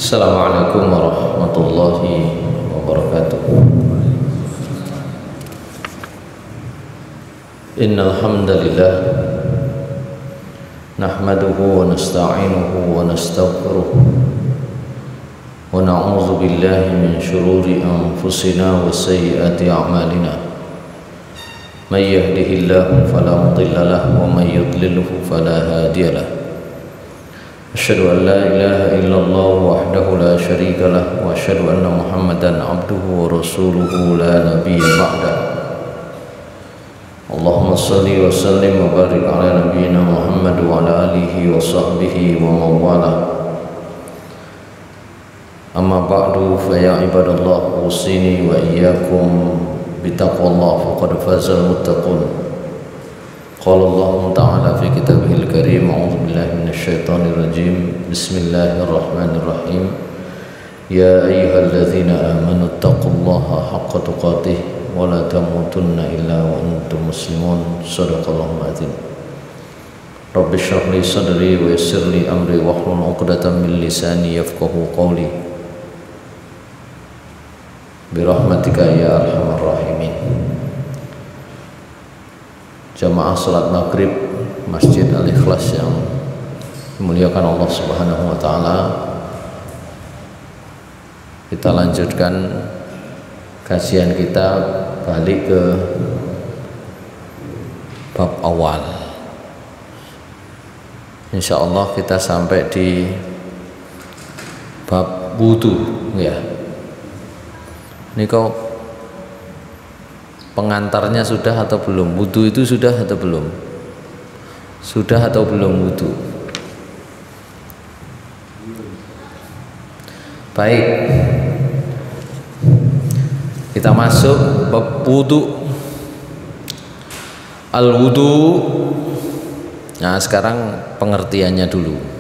Assalamualaikum warahmatullahi wabarakatuh. Innal hamdalillah nahmaduhu wa nasta'inuhu wa nastaghfiruh wa na'udzu billahi min shururi anfusina wa sayyiati a'malina. May yahdihillahu fala mudilla lahu wa may yudlilhu fala hadiya lahu. Asyhadu an la ilaha illallah wahdahu la syarika lah wa asyhadu anna Muhammadan abduhu wa rasuluhu la nabiyya ba'da. Allahumma shalli wa sallim wa barik ala nabiyyina Muhammad wa ala alihi wa sahbihi wa mawala. Amma ba'du fa ya ibadallah usini wa iyyakum bitaqwallah faqad fazal muttaqun. Qala Allah Ta'ala fi kitabihil karim, a'udzu billahi minasyaitonir rajim. Bismillahirrahmanirrahim. Ya ayyuhalladzina amanu taqullaha haqqa tuqatih wa la tamutunna illa wa antum muslimun. Shadaqallahul adzim. Rabbi shrah li sadri wa yassir li amri wahlul 'uqdatam min lisani yafqahu qawli. Bi rahmatika ya arhamar rahimin. Jamaah salat maghrib Masjid Al-Ikhlas yang dimuliakan Allah Subhanahu wa Ta'ala, kita lanjutkan kajian kita balik ke bab awal. Insya Allah kita sampai di bab wudu ya. Ini kau pengantarnya sudah atau belum? Wudu itu sudah atau belum? Sudah atau belum wudu? Baik, kita masuk bab wudu. Al-wudu. Nah, sekarang pengertiannya dulu.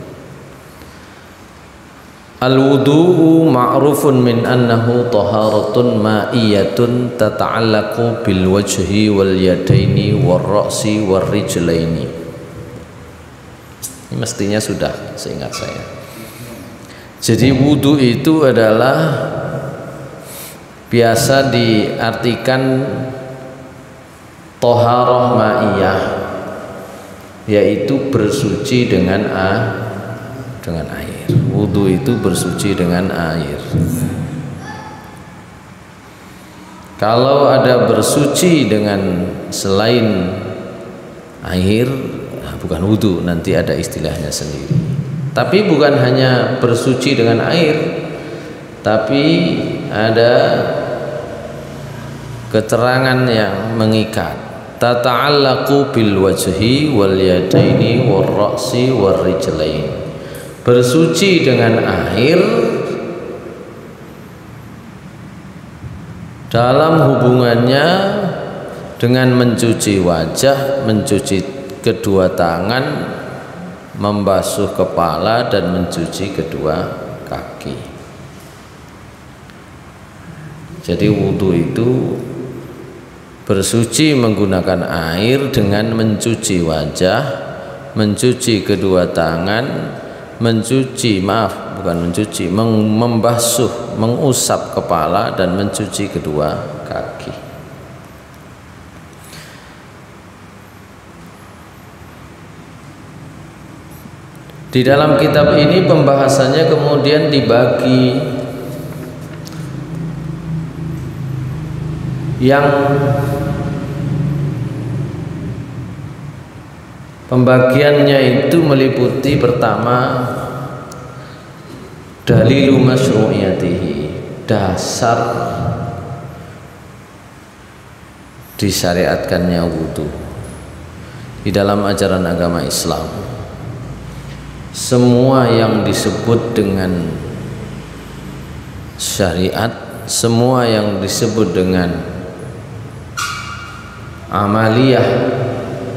Al-wudu'u ma'rufun min annahu taharatun ma'iyatun tata'allaqu bil wajhi wal yadaini war ra'si war rijlaini. Ini mestinya sudah, seingat saya. Jadi wudu itu adalah biasa diartikan taharah ma'iyah, yaitu bersuci dengan air. Wudu itu bersuci dengan air. Kalau ada bersuci dengan selain air, bukan wudu, nanti ada istilahnya sendiri. Tapi bukan hanya bersuci dengan air, tapi ada keterangan yang mengikat. Tata'allaqu bil wajhi wal yadaini war ra'si war rijlain. Bersuci dengan air dalam hubungannya dengan mencuci wajah, mencuci kedua tangan, membasuh kepala dan mencuci kedua kaki. Jadi wudu itu bersuci menggunakan air dengan mencuci wajah, mencuci kedua tangan, membasuh, mengusap kepala dan mencuci kedua kaki. Di dalam kitab ini pembahasannya kemudian dibagi. Yang pembagiannya itu meliputi pertama dalilu masyru'iyatihi, dasar disyariatkannya wudu di dalam ajaran agama Islam. Semua yang disebut dengan syariat, semua yang disebut dengan amaliyah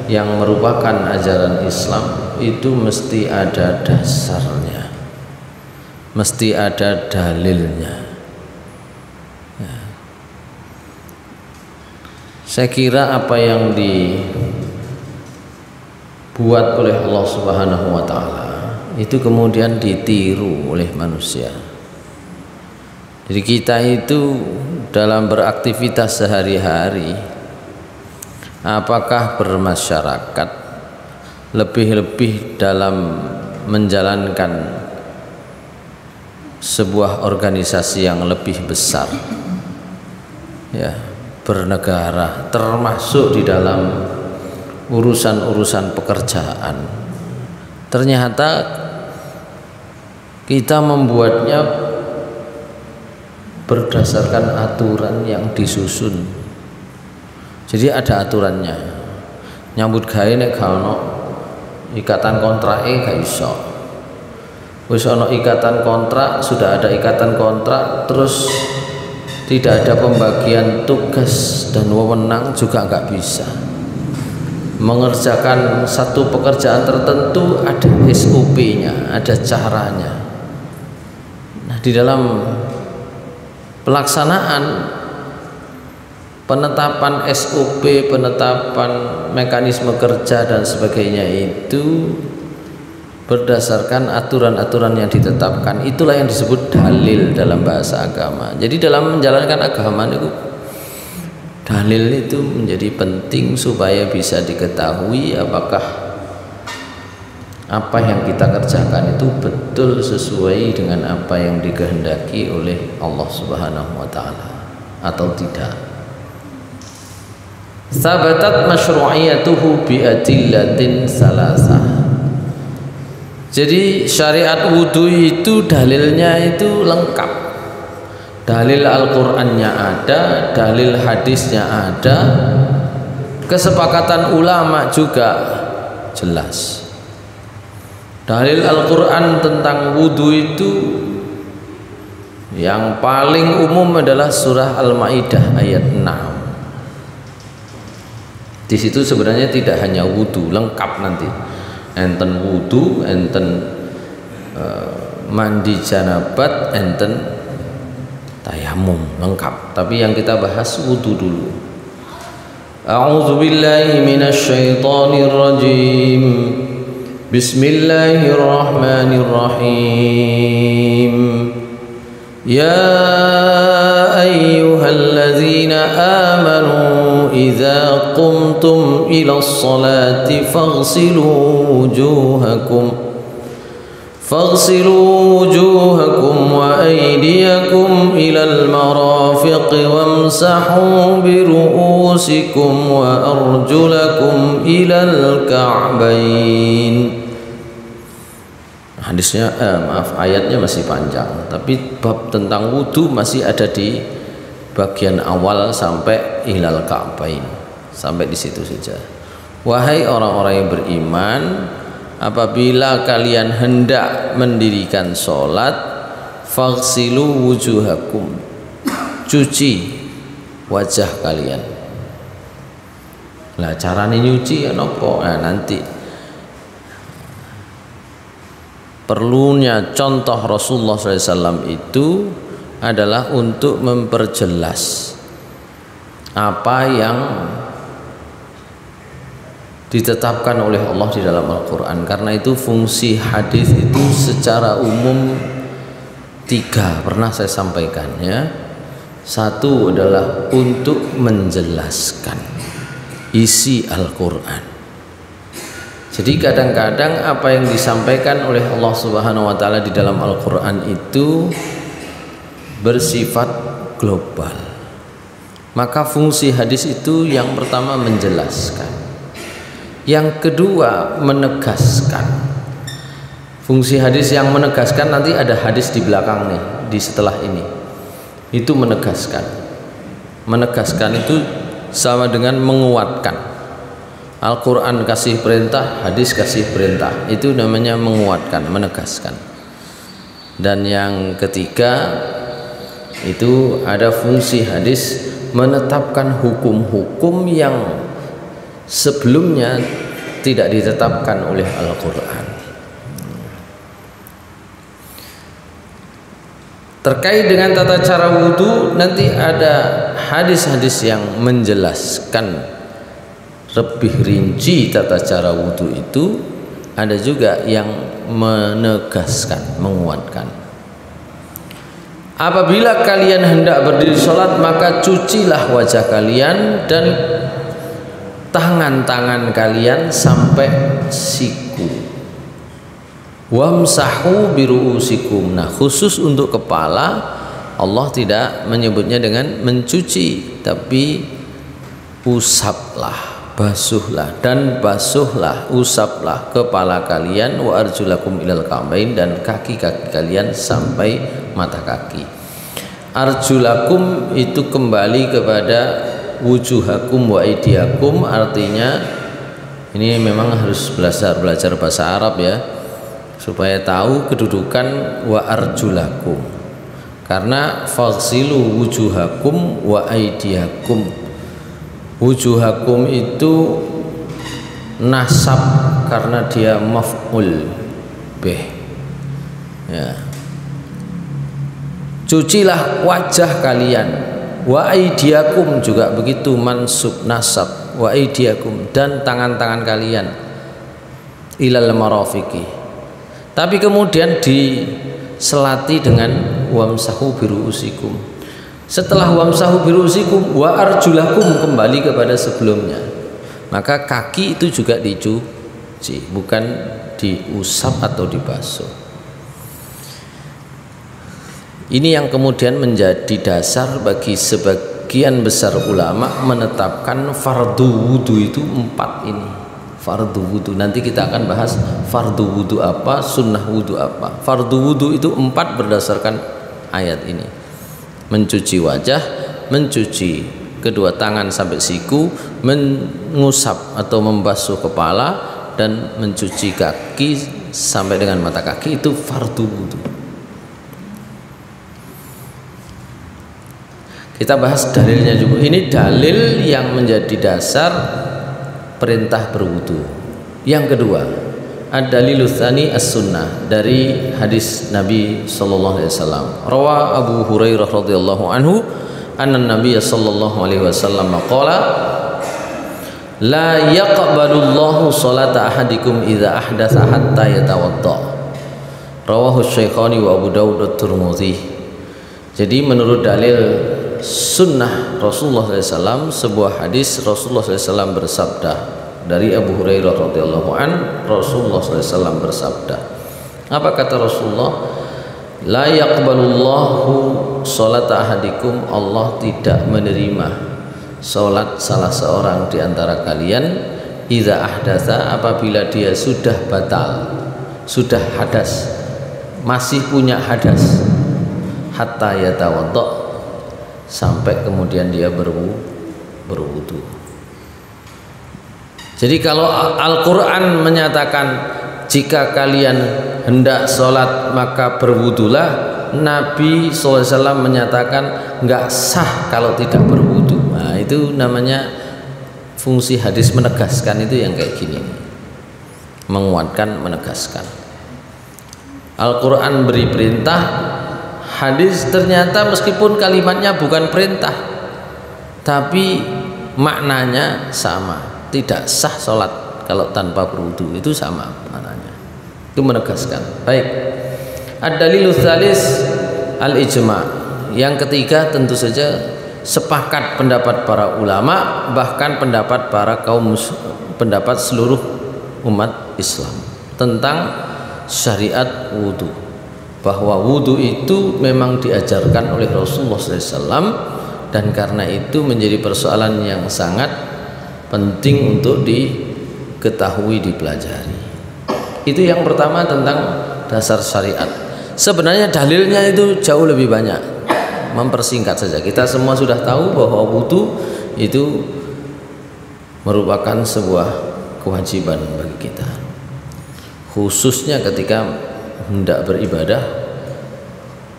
yang merupakan ajaran Islam itu mesti ada dasarnya, mesti ada dalilnya. Ya. Saya kira apa yang dibuat oleh Allah Subhanahu wa Ta'ala itu kemudian ditiru oleh manusia. Jadi kita itu dalam beraktivitas sehari-hari, apakah bermasyarakat, lebih-lebih dalam menjalankan sebuah organisasi yang lebih besar, ya, bernegara, termasuk di dalam urusan-urusan pekerjaan, ternyata kita membuatnya berdasarkan aturan yang disusun. Jadi ada aturannya. Nyambut gawe nek gak ono ikatan kontrake gak iso. Wis ono ikatan kontrak, sudah ada ikatan kontrak, terus tidak ada pembagian tugas dan wewenang juga nggak bisa. Mengerjakan satu pekerjaan tertentu ada SOP-nya, ada caranya. Nah, di dalam pelaksanaan penetapan SOP, penetapan mekanisme kerja dan sebagainya itu berdasarkan aturan-aturan yang ditetapkan. Itulah yang disebut dalil dalam bahasa agama. Jadi dalam menjalankan agama itu, dalil itu menjadi penting supaya bisa diketahui apakah apa yang kita kerjakan itu betul sesuai dengan apa yang dikehendaki oleh Allah Subhanahu wa taala atau tidak. Sabatat masyru'iyatuhu bi adillatin salasah. Jadi syariat wudhu itu dalilnya itu lengkap. Dalil Al-Qur'annya ada, dalil hadisnya ada, kesepakatan ulama juga jelas. Dalil Al-Qur'an tentang wudhu itu yang paling umum adalah surah Al-Maidah ayat 6. Di situ sebenarnya tidak hanya wudhu, lengkap nanti. Enten wudu, enten mandi janabat, enten tayamum, lengkap. Tapi yang kita bahas wudu dulu. A'udzubillahi minasyaitonir rajim. Bismillahirrahmanirrahim. Ya ayyuhalladzina amanu idza qumtum ila sholati faghsilu wujuhakum wa aydiyakum ilal marafiqi wamsahu bi ru'usikum wa arjulakum ilal ka'bain. Hadisnya ayatnya masih panjang, tapi bab tentang wudu masih ada di bagian awal sampai ilal ka'bain, sampai di situ saja. Wahai orang-orang yang beriman, apabila kalian hendak mendirikan sholat, faghsilu wujuhakum, cuci wajah kalian. Lah carane nyuci ya nopo? Nah, nanti perlunya contoh Rasulullah SAW itu adalah untuk memperjelas apa yang ditetapkan oleh Allah di dalam Al-Quran. Karena itu fungsi hadis itu secara umum 3 pernah saya sampaikan, ya. Satu adalah untuk menjelaskan isi Al-Quran. Jadi kadang-kadang apa yang disampaikan oleh Allah Subhanahu wa taala di dalam Al-Qur'an itu bersifat global. Maka fungsi hadis itu yang pertama menjelaskan. Yang kedua menegaskan. Fungsi hadis yang menegaskan nanti ada hadis di belakang nih, di setelah ini. Itu menegaskan. Menegaskan itu sama dengan menguatkan. Al-Quran kasih perintah, hadis kasih perintah, itu namanya menguatkan, menegaskan. Dan yang ketiga itu ada fungsi hadis menetapkan hukum-hukum yang sebelumnya tidak ditetapkan oleh Al-Quran. Terkait dengan tata cara wudhu, nanti ada hadis-hadis yang menjelaskan lebih rinci tata cara wudhu itu, ada juga yang menegaskan, menguatkan. apabila kalian hendak berdiri sholat maka cucilah wajah kalian dan tangan-tangan kalian sampai siku. Wamsahu biruusikum. Nah, khusus untuk kepala Allah tidak menyebutnya dengan mencuci, tapi usaplah, basuhlah, dan basuhlah, usaplah kepala kalian, wa arjulakum ilal ka'bain, dan kaki-kaki kalian sampai mata kaki. Arjulakum itu kembali kepada wujuhakum wa aidiakum, artinya ini memang harus belajar bahasa Arab ya, supaya tahu kedudukan wa arjulakum, karena faghsilu wujuhakum wa aidiakum. Wujuhakum itu nasab karena dia maf'ul bih ya. Cucilah wajah kalian, wa aidiakum juga begitu, mansub nasab, wa aidiakum, dan tangan-tangan kalian ilal marafiqi. Tapi kemudian diselati dengan wamsahu biruusikum. Setelah wamsahu biruusikum wa arjulakum, kembali kepada sebelumnya. Maka kaki itu juga dicuci, bukan diusap atau dibasuh. Ini yang kemudian menjadi dasar bagi sebagian besar ulama menetapkan fardu wudu itu 4 ini. Fardu wudu, nanti kita akan bahas fardu wudu apa, sunnah wudu apa. Fardu wudu itu 4 berdasarkan ayat ini. Mencuci wajah, mencuci kedua tangan sampai siku, mengusap atau membasuh kepala, dan mencuci kaki sampai dengan mata kaki, itu fardu wudu. Kita bahas dalilnya juga. Ini dalil yang menjadi dasar perintah berwudu. Yang kedua, ad-dalilul tsani as-sunnah, dari hadis Nabi sallallahu alaihi wasallam. Rawa Abu Hurairah radhiyallahu anhu anna Nabiy sallallahu alaihi wasallam qala la yaqbalullahu salata ahadikum idza ahdatsa hatta yatawadda. Rawahu Syaikhan wa Abu Dawud at-Tirmidzi. Jadi menurut dalil sunnah Rasulullah SAW, sebuah hadis Rasulullah SAW bersabda, dari Abu Hurairah radhiyallahu an, Rasulullah SAW bersabda, apa kata Rasulullah? La yaqbalullahu salata ahadikum, Allah tidak menerima salat salah seorang di antara kalian idza ahdatsa, apabila dia sudah batal, sudah hadas, masih punya hadas, hatta yatawadda, sampai kemudian dia berwudu. Jadi kalau Al-Quran menyatakan jika kalian hendak sholat maka berwudulah, Nabi SAW menyatakan nggak sah kalau tidak berwudu. Nah, itu namanya fungsi hadis menegaskan, itu yang kayak gini, menguatkan, menegaskan. Al-Quran beri perintah, hadis ternyata meskipun kalimatnya bukan perintah tapi maknanya sama. Tidak sah sholat kalau tanpa berwudu, itu sama maknanya, itu menegaskan. Baik, ad-dalilul tsalis al-ijma'. Yang ketiga tentu saja sepakat pendapat para ulama, bahkan pendapat para pendapat seluruh umat Islam tentang syariat wudu, bahwa wudu itu memang diajarkan oleh Rasulullah SAW, dan karena itu menjadi persoalan yang sangat penting untuk diketahui, dipelajari. Itu yang pertama tentang dasar syariat. Sebenarnya dalilnya itu jauh lebih banyak, mempersingkat saja. Kita semua sudah tahu bahwa wudu itu merupakan sebuah kewajiban bagi kita, khususnya ketika hendak beribadah.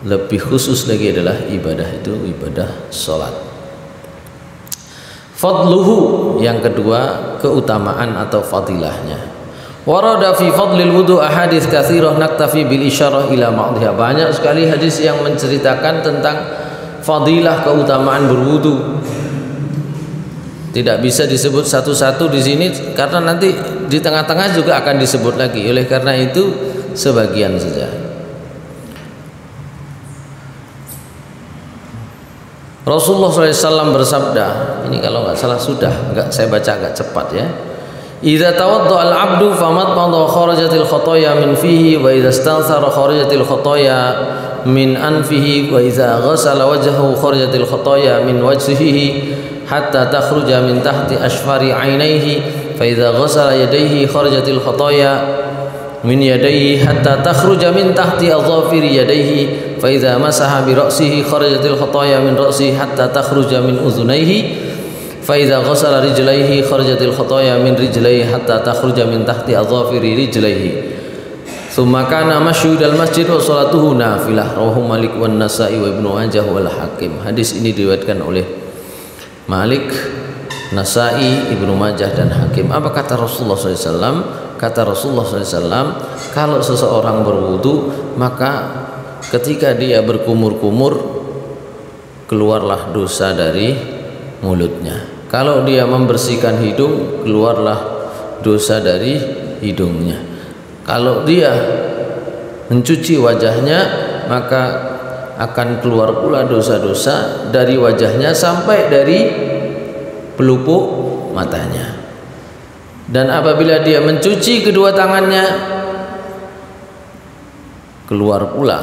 Lebih khusus lagi adalah ibadah itu ibadah sholat. Fadluhu, yang kedua, keutamaan atau fadilahnya. Warada fi fadlil wudu ahadits katsirah naktafi bil isyarah ila ma'dhiha. Banyak sekali hadis yang menceritakan tentang fadilah, keutamaan berwudu. Tidak bisa disebut satu-satu di sini karena nanti di tengah-tengah juga akan disebut lagi. Oleh karena itu sebagian saja. Rasulullah SAW bersabda, ini kalau nggak salah saya baca agak cepat ya. Idza tawadda al-'abdu famadmada kharajatil khotoya min fihi wa idza istanthara kharajatil khotoya min anfihi wa idza ghasala wajhahu kharajatil khotoya min wajhihi hatta takhruja min tahti ashfari 'ainaihi fa idza ghasala yadayhi kharajatil khotoya min yadayhi hatta takhruja min tahti adhafiri yadayhi fa idza masaha bi ra'sihi kharajatil khotoya min ra'sihi hatta takhruja min udhunayhi fa idza ghasala rijlaihi kharajatil khotoya min rijlaihi hatta takhruja min tahti adhafiri rijlaihi thumma kana mashyudal masjid wa salatuhu nafilah. Rawahu Malik wan Nasa'i wa Ibnu Majah wal Hakim. Hadis ini diriwayatkan oleh Malik, Nasa'i, Ibnu Majah dan Hakim. Apa kata Rasulullah SAW? Kata Rasulullah SAW, kalau seseorang berwudu maka ketika dia berkumur-kumur keluarlah dosa dari mulutnya. Kalau dia membersihkan hidung keluarlah dosa dari hidungnya. Kalau dia mencuci wajahnya maka akan keluar pula dosa-dosa dari wajahnya sampai dari pelupuk matanya. Dan apabila dia mencuci kedua tangannya keluar pula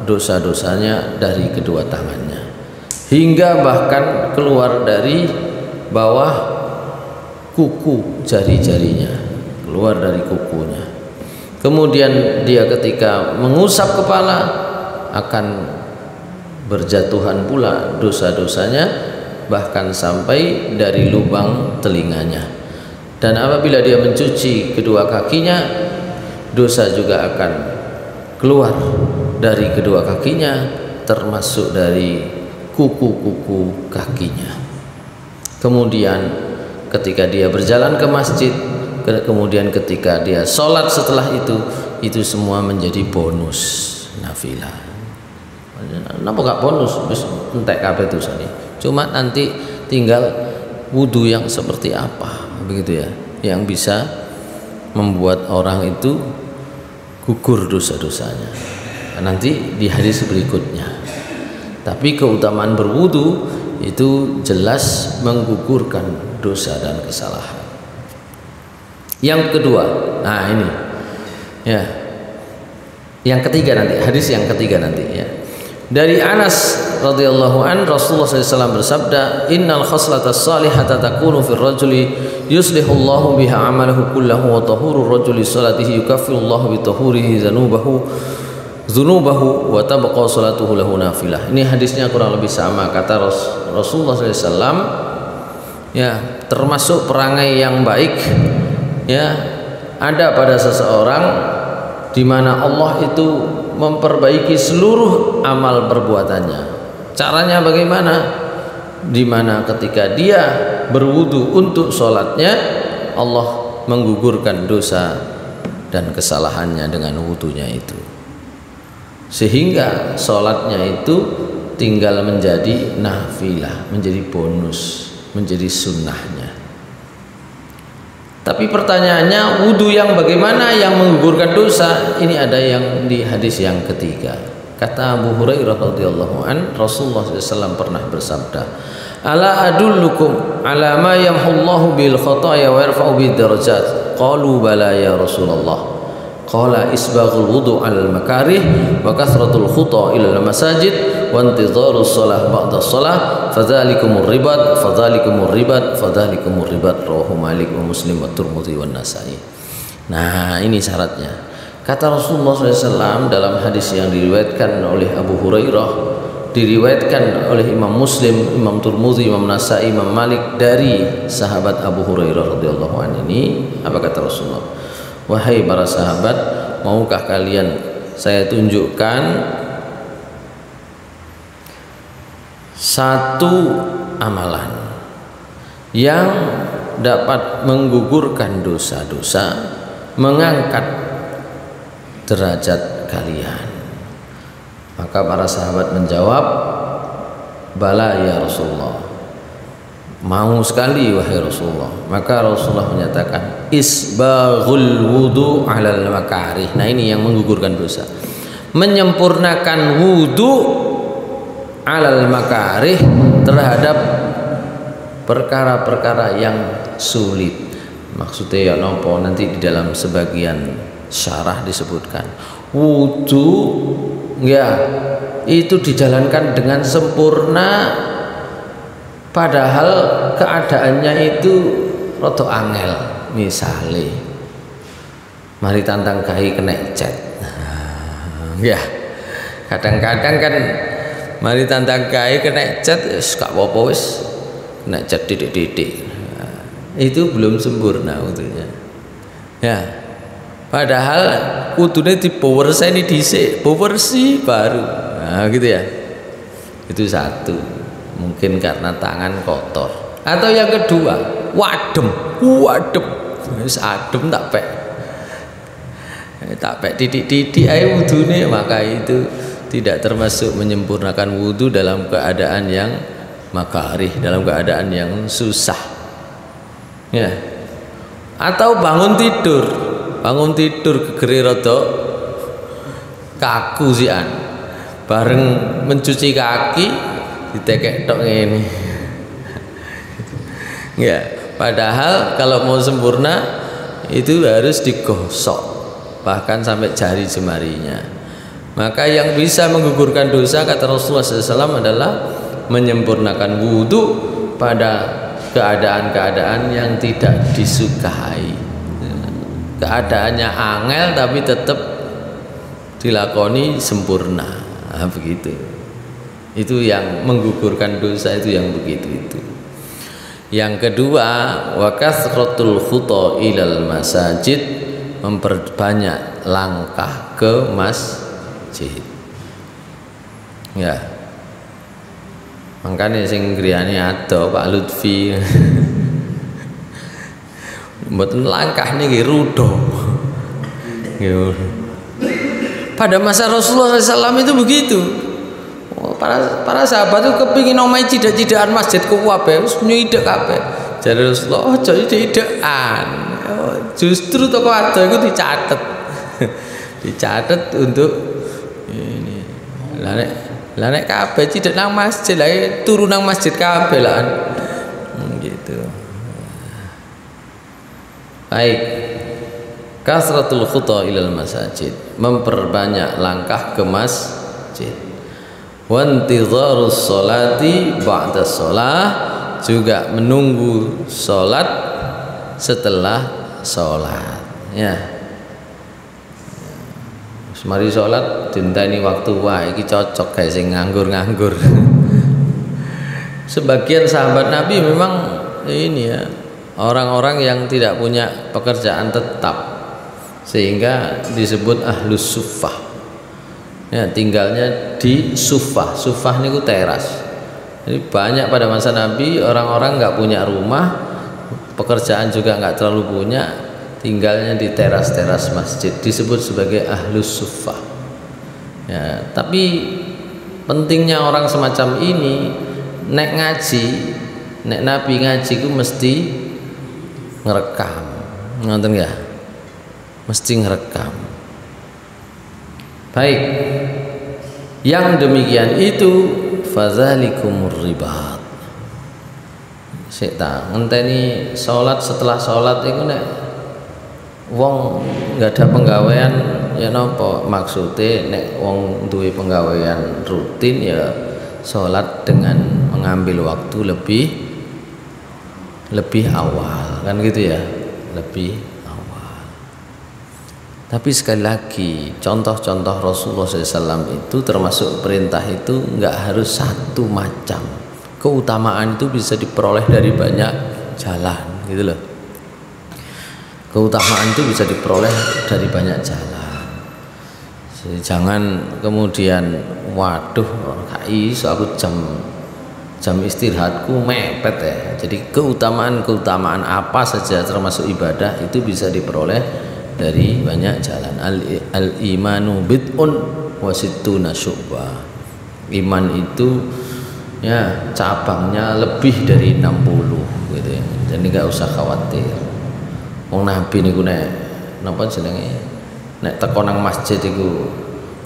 dosa-dosanya dari kedua tangannya, hingga bahkan keluar dari bawah kuku jari-jarinya, keluar dari kukunya. Kemudian dia ketika mengusap kepala akan berjatuhan pula dosa-dosanya bahkan sampai dari lubang telinganya. Dan apabila dia mencuci kedua kakinya dosa juga akan keluar dari kedua kakinya termasuk dari kuku-kuku kakinya. Kemudian ketika dia berjalan ke masjid, kemudian ketika dia sholat setelah itu semua menjadi bonus nafilah. Kenapa gak bonus? Entek kabeh dosane. Cuma nanti tinggal wudu yang seperti apa, begitu ya, yang bisa membuat orang itu gugur dosa-dosanya. Nanti di hadis berikutnya. Tapi keutamaan berwudu itu jelas menggugurkan dosa dan kesalahan. Yang kedua, nah ini ya, yang ketiga nanti, hadis yang ketiga nanti ya. Dari Anas radhiyallahu an, Rasulullah SAW bersabda, innal khaslata salihata takunu fil rajuli yuslihullahu biha amalahu kullahu wa tahurur rajuli salatihi yukaffirullahu bi tahurihi dzunubahu wa tabqa salatuhu lahu nafilah. Ini hadisnya kurang lebih sama. Kata Rasulullah SAW, ya, termasuk perangai yang baik ya ada pada seseorang di mana Allah itu memperbaiki seluruh amal perbuatannya. Caranya bagaimana? Di mana ketika dia berwudu untuk sholatnya, Allah menggugurkan dosa dan kesalahannya dengan wudunya itu, sehingga sholatnya itu tinggal menjadi nafilah, menjadi bonus, menjadi sunnahnya. Tapi pertanyaannya, wudu yang bagaimana yang menggugurkan dosa? Ini ada yang di hadis yang ketiga. Kata Abu Hurairah radhiyallahu an, Rasulullah SAW pernah bersabda, ala adullukum ala ma yamhullahu bil khataaya wa yarfa'u bid darajat. Qalu bala ya Rasulullah. Qala isbaghul wudu al makarih wa kathratul khuta ila al masajid wa intidharus shalah ba'da shalah fadzalikumur ribat fadzalikumur ribat fadzalikumur ribat. Rawahu Malik wa Muslim wa Tirmidzi wa Nasa'i. Nah, ini syaratnya. Kata Rasulullah SAW dalam hadis yang diriwayatkan oleh Abu Hurairah, diriwayatkan oleh Imam Muslim, Imam Tirmidzi, Imam Nasa'i, Imam Malik dari sahabat Abu Hurairah radhiyallahu anhu. Ini apa kata Rasulullah? Wahai para sahabat, maukah kalian saya tunjukkan satu amalan yang dapat menggugurkan dosa-dosa, mengangkat derajat kalian? Maka para sahabat menjawab, bala ya Rasulullah, mau sekali wahai Rasulullah. Maka Rasulullah menyatakan, isbaghul wudu alal makarih. Nah, ini yang menggugurkan dosa, menyempurnakan wudu alal makarih, terhadap perkara-perkara yang sulit. Maksudnya ya nopo, nanti di dalam sebagian syarah disebutkan wudu ya itu dijalankan dengan sempurna, padahal keadaannya itu rada angel. Misale mari tantang kai kena cet, ya kadang-kadang kan mari tantang kai kena cet wis gak apa-apa, wis kena cet titik-titik, itu belum sempurna wudunya ya. Padahal wudunya diperseni dhisik, bersih baru. Nah, gitu ya. Itu satu. Mungkin karena tangan kotor. Atau yang kedua, wadem. Wis adem tak pek titik-titik ae wudune, maka itu tidak termasuk menyempurnakan wudu dalam keadaan yang makarih, dalam keadaan yang susah. Ya. Atau bangun tidur gegere rada kaku sian, bareng mencuci kaki ditekek tok ngene. Ya, padahal kalau mau sempurna itu harus digosok bahkan sampai jari jemarinya. Maka yang bisa menggugurkan dosa kata Rasulullah SAW adalah menyempurnakan wudu pada keadaan-keadaan yang tidak disukai. Keadaannya angel tapi tetap dilakoni sempurna. Nah, begitu. Itu yang menggugurkan dosa, itu yang begitu itu. Yang kedua, wa kasratul khuta ilal masajid, memperbanyak langkah ke masjid. Ya. Makanya sing griyane ada Pak Lutfi. Mboten langkah niki rudo. Pada masa Rasulullah SAW itu begitu. Para sahabat itu kepingin omahe cidak-cidakan masjid kuwabe, wis nyidek kabeh. Jare Rasulullah, "Aja cidekan." Justru toko ado itu dicatet. Dicatet untuk ini. Lah nek kabeh cidek nang masjid, lah turu nang masjid kabeh lah. Gitu. Baik, kasratul khuta ilal masajid, memperbanyak langkah ke masjid. Wantidharus sholati ba'da sholah, juga menunggu sholat setelah sholat. Ya, mari sholat dinteni waktu, wah iki cocok guys sing nganggur-nganggur. Sebagian sahabat Nabi memang ini ya, orang-orang yang tidak punya pekerjaan tetap, sehingga disebut ahlus suffah. Ya, tinggalnya di suffah. Suffah niku teras. Jadi banyak pada masa Nabi orang-orang nggak punya rumah, pekerjaan juga nggak terlalu punya, tinggalnya di teras-teras masjid, disebut sebagai ahlus suffah. Ya, tapi pentingnya orang semacam ini, nek ngaji, nek Nabi ngaji ku mesti ngerekam, nonton ya, mesti ngerekam. Baik, yang demikian itu fadzalikumur ribat. Sik ta ngenteni salat, setelah salat iku nek wong nggak ada penggawean ya napa maksudnya, nek wong duwe penggawean rutin ya salat dengan mengambil waktu lebih awal, kan gitu ya, lebih awal. Tapi sekali lagi, contoh-contoh Rasulullah SAW itu termasuk perintah itu nggak harus satu macam. Keutamaan itu bisa diperoleh dari banyak jalan, gitu loh. Keutamaan itu bisa diperoleh dari banyak jalan. Jadi jangan kemudian, waduh, iso aku jam istirahatku mepet ya. Jadi keutamaan apa saja termasuk ibadah itu bisa diperoleh dari banyak jalan. Al-imanu bid'un wa sittuna syu'bah. Iman itu ya cabangnya lebih dari 60 gitu ya. Jadi nggak usah khawatir. Wong Nabi niku nek napa jenenge, nek teko nang masjid iku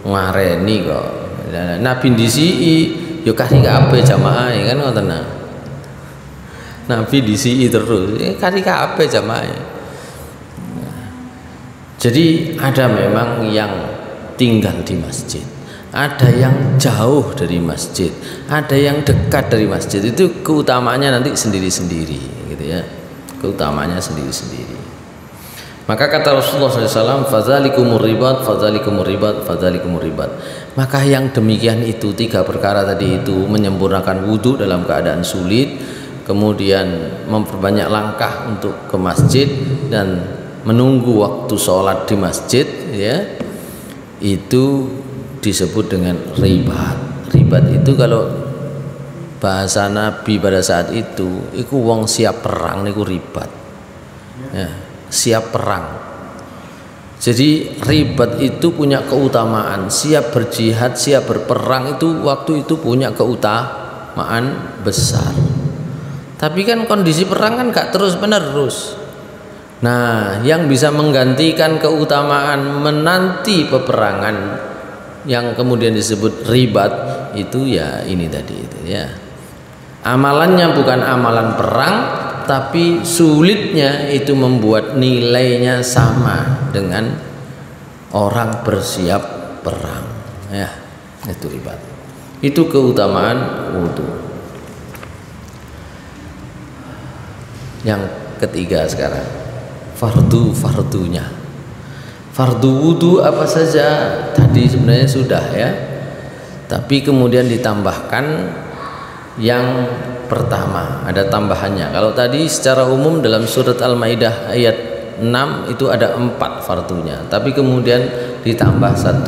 ngareni kok. Nabi ndisiki yo kasih kabeh jamaah kan ngoten. Nabi disi terus kasih kabeh jamaah. Jadi ada memang yang tinggal di masjid, ada yang jauh dari masjid, ada yang dekat dari masjid. Itu keutamaannya nanti sendiri-sendiri gitu ya, keutamaannya sendiri-sendiri. Maka kata Rasulullah SAW, fadzalikumur ribat, fadzalikumur ribat, fadzalikumur ribat. Maka yang demikian itu, tiga perkara tadi itu, menyempurnakan wudhu dalam keadaan sulit, kemudian memperbanyak langkah untuk ke masjid dan menunggu waktu sholat di masjid, ya, itu disebut dengan ribat. Ribat itu kalau bahasa Nabi pada saat itu wong siap perang niku ribat, ya, siap perang. Jadi ribat itu punya keutamaan, siap berjihad, siap berperang, itu waktu itu punya keutamaan besar. Tapi kan kondisi perang kan gak terus menerus. Nah, yang bisa menggantikan keutamaan menanti peperangan yang kemudian disebut ribat itu ya ini tadi itu ya. Amalannya bukan amalan perang, tapi sulitnya itu membuat nilainya sama dengan orang bersiap perang. Ya, itu ribat. Itu keutamaan wudhu. Yang ketiga sekarang, fardunya. Fardu wudhu apa saja tadi sebenarnya sudah ya, tapi kemudian ditambahkan yang pertama, ada tambahannya. Kalau tadi secara umum dalam surat Al-Maidah ayat 6 itu ada 4 fardunya, tapi kemudian ditambah 1.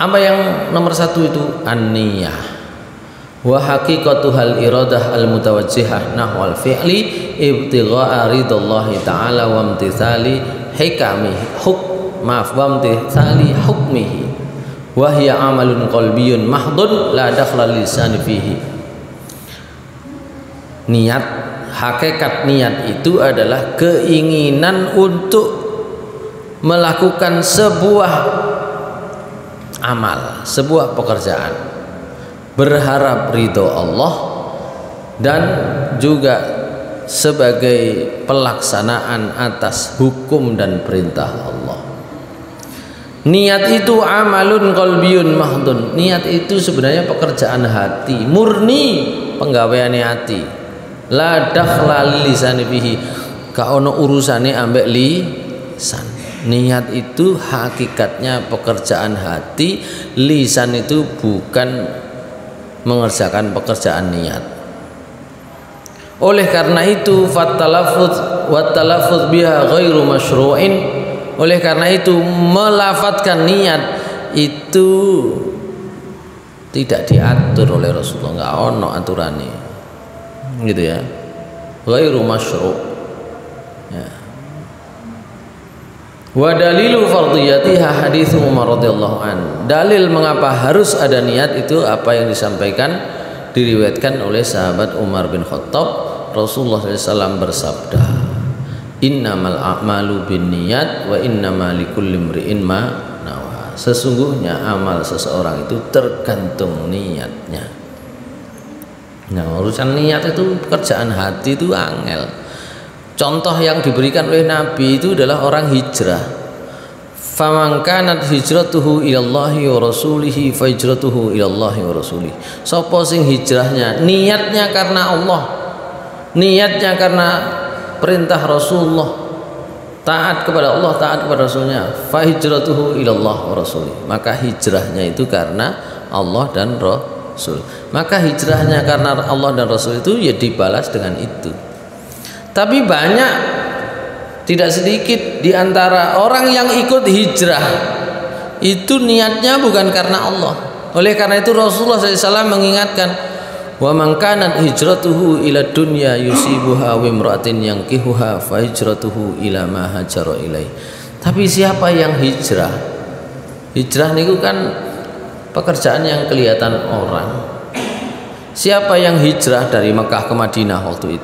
Apa yang nomor 1 itu? An-niyah wa haqiqatuhal iradah al-mutawajjihah nahwal fi'li ibtigha'a ridallahi ta'ala wa imtithali hikamihi wa imtithali hukmihi wa hiya amalun qalbiyun mahdun la dakhla lisani fihi. Niat, hakikat niat itu adalah keinginan untuk melakukan sebuah amal, sebuah pekerjaan, berharap ridho Allah dan juga sebagai pelaksanaan atas hukum dan perintah Allah. Niat itu amalun qalbiyun mahdun. Niat itu sebenarnya pekerjaan hati, murni penggaweane hati. La dakhla lisani fihi, ka ono urusane ambek lisan. Niat itu hakikatnya pekerjaan hati, lisan itu bukan mengerjakan pekerjaan niat. Oleh karena itu fatalafuz wa talafuz biha ghairu masyru'in. Oleh karena itu melafatkan niat itu tidak diatur oleh Rasulullah, enggak ono aturane. Gitu ya. Ghairu masyru'. Ya. Wa dalilu fardhiyatiha hadits Umar radhiyallahu an. Dalil mengapa harus ada niat itu apa yang disampaikan diriwayatkan oleh sahabat Umar bin Khattab. Rasulullah SAW bersabda, innamal a'malu binniyat wa innamal likulli imri'in ma nawa. Sesungguhnya amal seseorang itu tergantung niatnya. Nah, urusan niat itu pekerjaan hati itu angel. Contoh yang diberikan oleh Nabi itu adalah orang hijrah. Faman kanat hijratuhu ilallahi wa rasulihi fa hijratuhu ilallahi wa rasulihi. Sapa sing hijrahnya niatnya karena Allah, niatnya karena perintah Rasulullah, taat kepada Allah, taat kepada Rasulnya, fa hijratuhu ilallah wa rasulih. Maka hijrahnya itu karena Allah dan Rasul. Maka hijrahnya karena Allah dan Rasul itu ya dibalas dengan itu. Tapi banyak, tidak sedikit di antara orang yang ikut hijrah itu niatnya bukan karena Allah. Oleh karena itu Rasulullah SAW mengingatkan, wa man kanat hijratuhu ila dunya yusibuha wa imra'atin yankihuha fa hijratuhu ila ma hajara ilai. Tapi siapa yang hijrah? Hijrah niku kan pekerjaan yang kelihatan orang. Siapa yang hijrah dari Mekah ke Madinah waktu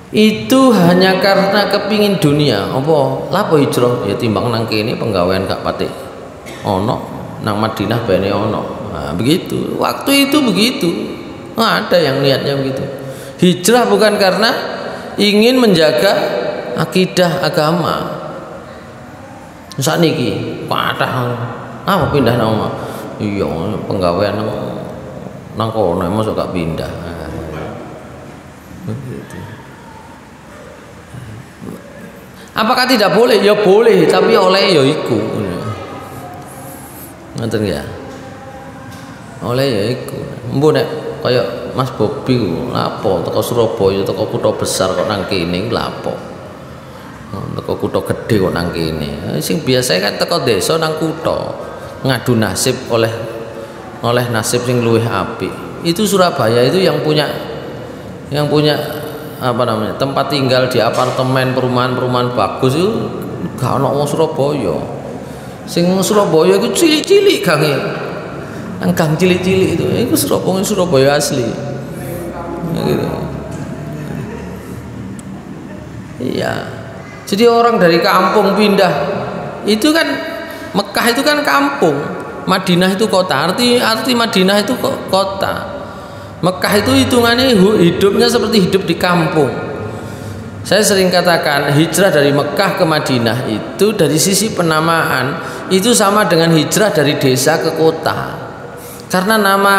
itu hanya karena kepingin dunia. Apa? Lapo hijrah? Ya timbang nang kene penggawean gak patik ono, nang Madinah bene ono. Nah, begitu. Waktu itu begitu. Nah, ada yang niatnya begitu. Hijrah bukan karena ingin menjaga akidah agama. Saat niki patah apa pindah nama? Iya, penggawean nang kono mosok gak pindah. Begitu. Apakah tidak boleh? Ya boleh, tapi oleh ya iku. Ngoten ya. Oleh ya iku. Mbok nek kaya Mas Bobi lapo teko Surabaya, teko kutha besar kok nang kene lapo. Teko kutha gedhe kok nang kene. Sing biasa kan teko desa nang kutha ngadu nasib oleh nasib sing luwih apik. Itu Surabaya itu yang punya apa namanya tempat tinggal di apartemen perumahan bagus itu gak ono wong Surabaya. Sing Surabaya itu cilik-cilik gange. Nang gang cilik-cilik itu Surabaya asli. Gitu. Iya. Jadi orang dari kampung pindah itu kan Mekah itu kan kampung, Madinah itu kota. Arti Madinah itu kota. Mekah itu hitungannya hidupnya seperti hidup di kampung. Saya sering katakan hijrah dari Mekah ke Madinah itu dari sisi penamaan itu sama dengan hijrah dari desa ke kota. Karena nama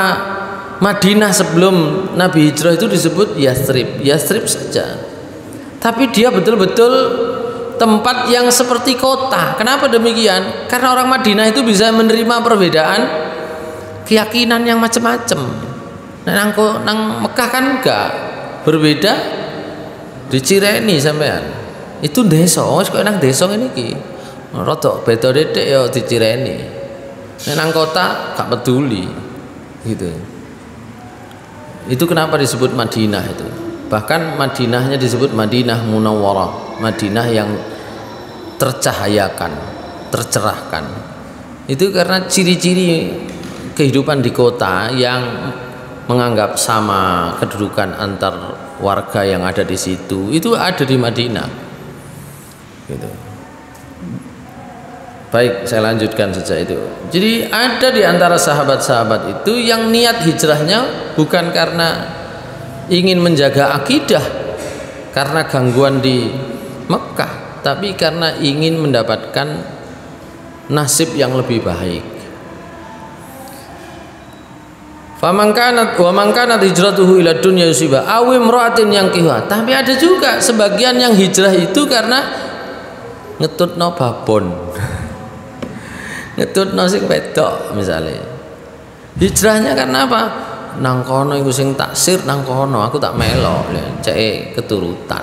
Madinah sebelum Nabi hijrah itu disebut Yathrib saja. Tapi dia betul-betul tempat yang seperti kota. Kenapa demikian? Karena orang Madinah itu bisa menerima perbedaan keyakinan yang macam-macam. Nang Mekah kan enggak, berbeda di Cireni sampean. Itu desa, wis kok nang desa ngene iki. Rada beda detik ya di Cireni. Nang kota gak peduli gitu. Itu kenapa disebut Madinah itu. Bahkan Madinahnya disebut Madinah Munawwarah, Madinah yang tercahayakan, tercerahkan. Itu karena ciri-ciri kehidupan di kota yang menganggap sama kedudukan antar warga yang ada di situ itu ada di Madinah. Gitu. Baik, saya lanjutkan saja itu. Jadi ada di antara sahabat-sahabat itu yang niat hijrahnya bukan karena ingin menjaga akidah karena gangguan di Mekah, tapi karena ingin mendapatkan nasib yang lebih baik. Faman kanat hijratuhu ila dunya yusiba aw imra'atin yankiha. Tapi ada juga sebagian yang hijrah itu karena ngetutno babon. Ngetutno sing wedok misalnya. Hijrahnya karena apa? Nang kono iku sing taksir nang kono, aku tak melok cek keturutan.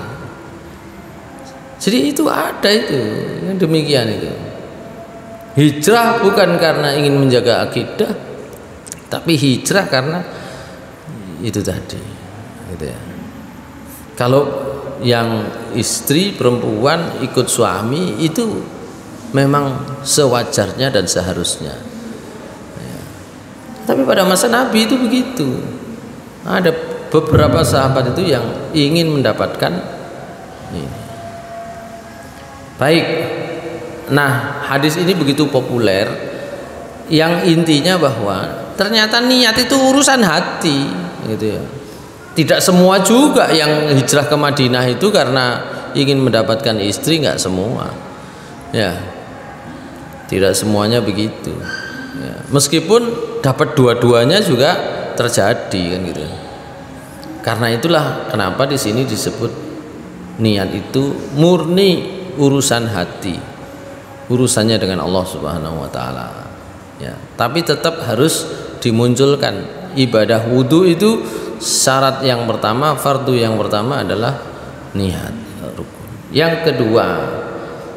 Jadi itu ada itu, yang demikian itu. Hijrah bukan karena ingin menjaga akidah, tapi hijrah karena itu tadi, gitu ya. Kalau yang istri perempuan ikut suami itu memang sewajarnya dan seharusnya. Ya. Tapi pada masa Nabi itu begitu. Ada beberapa sahabat itu yang ingin mendapatkan ini. Baik. Nah, hadis ini begitu populer, yang intinya bahwa ternyata niat itu urusan hati, gitu ya. Tidak semua juga yang hijrah ke Madinah itu karena ingin mendapatkan istri, nggak semua, ya. Tidak semuanya begitu. Ya. Meskipun dapat dua-duanya juga terjadi, kan gitu. Karena itulah kenapa di sini disebut niat itu murni urusan hati, urusannya dengan Allah Subhanahu Wa Taala. Ya. Tapi tetap harus dimunculkan ibadah wudu itu syarat yang pertama, fardu yang pertama adalah niat, rukun. Yang kedua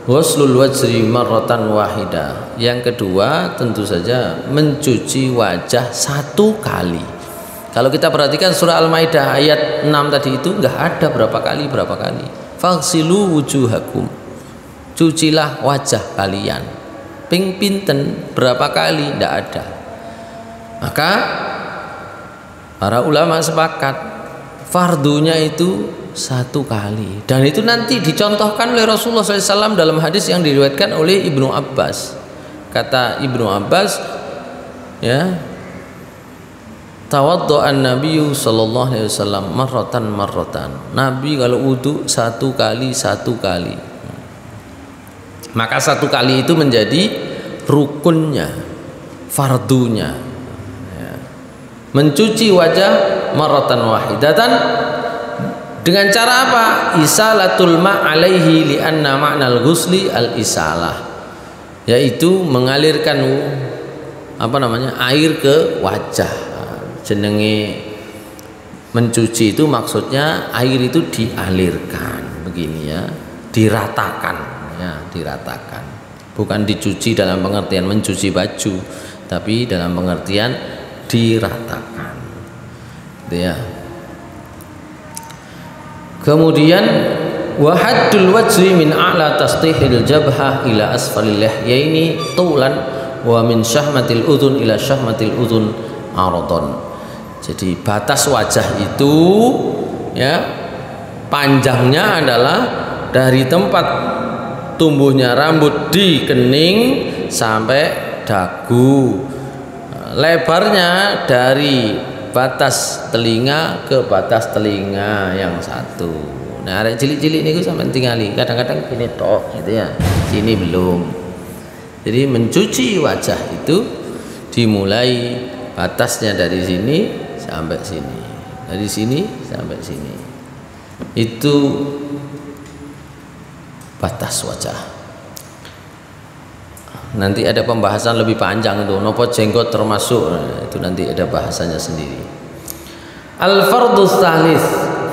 ghuslul wajhi marratan wahidah. Yang kedua tentu saja mencuci wajah satu kali. Kalau kita perhatikan surah Al-Maidah ayat 6 tadi itu enggak ada berapa kali. Faghsilu wujuhakum, cucilah wajah kalian. Ping pinten berapa kali? Enggak ada. Maka para ulama sepakat fardunya itu satu kali, dan itu nanti dicontohkan oleh Rasulullah SAW dalam hadis yang diriwayatkan oleh Ibnu Abbas. Kata Ibnu Abbas, ya, Tawaddu'an Nabi sallallahu alaihi wasallam marratan. Nabi kalau wudu satu kali. Maka satu kali itu menjadi rukunnya, fardunya. Ya. Mencuci wajah marratan wahidatan dengan cara apa? Isalatul ma' alaihi li'anna ma'nal ghusli al-isalah. Yaitu mengalirkan air ke wajah. Jenenge mencuci itu maksudnya air itu dialirkan begini ya, diratakan ya, diratakan. Bukan dicuci dalam pengertian mencuci baju, tapi dalam pengertian diratakan. Gitu ya. Kemudian wahaddul wajhi min a'la tastihil jabhah ila asfalil lihyaini tulan wa min syahmatil udhun ila syahmatil udhun aradon. Jadi batas wajah itu ya panjangnya adalah dari tempat tumbuhnya rambut di kening sampai dagu. Lebarnya dari batas telinga ke batas telinga yang satu. Nah, arek cilik-cilik niku sampean tingali. Kadang-kadang gini tok gitu ya. Sini belum. Jadi mencuci wajah itu dimulai batasnya dari sini sampai sini, dari sini sampai sini, itu batas wajah. Nanti ada pembahasan lebih panjang itu, nopo jenggot termasuk, itu nanti ada bahasanya sendiri. Al-fardhu tsalits,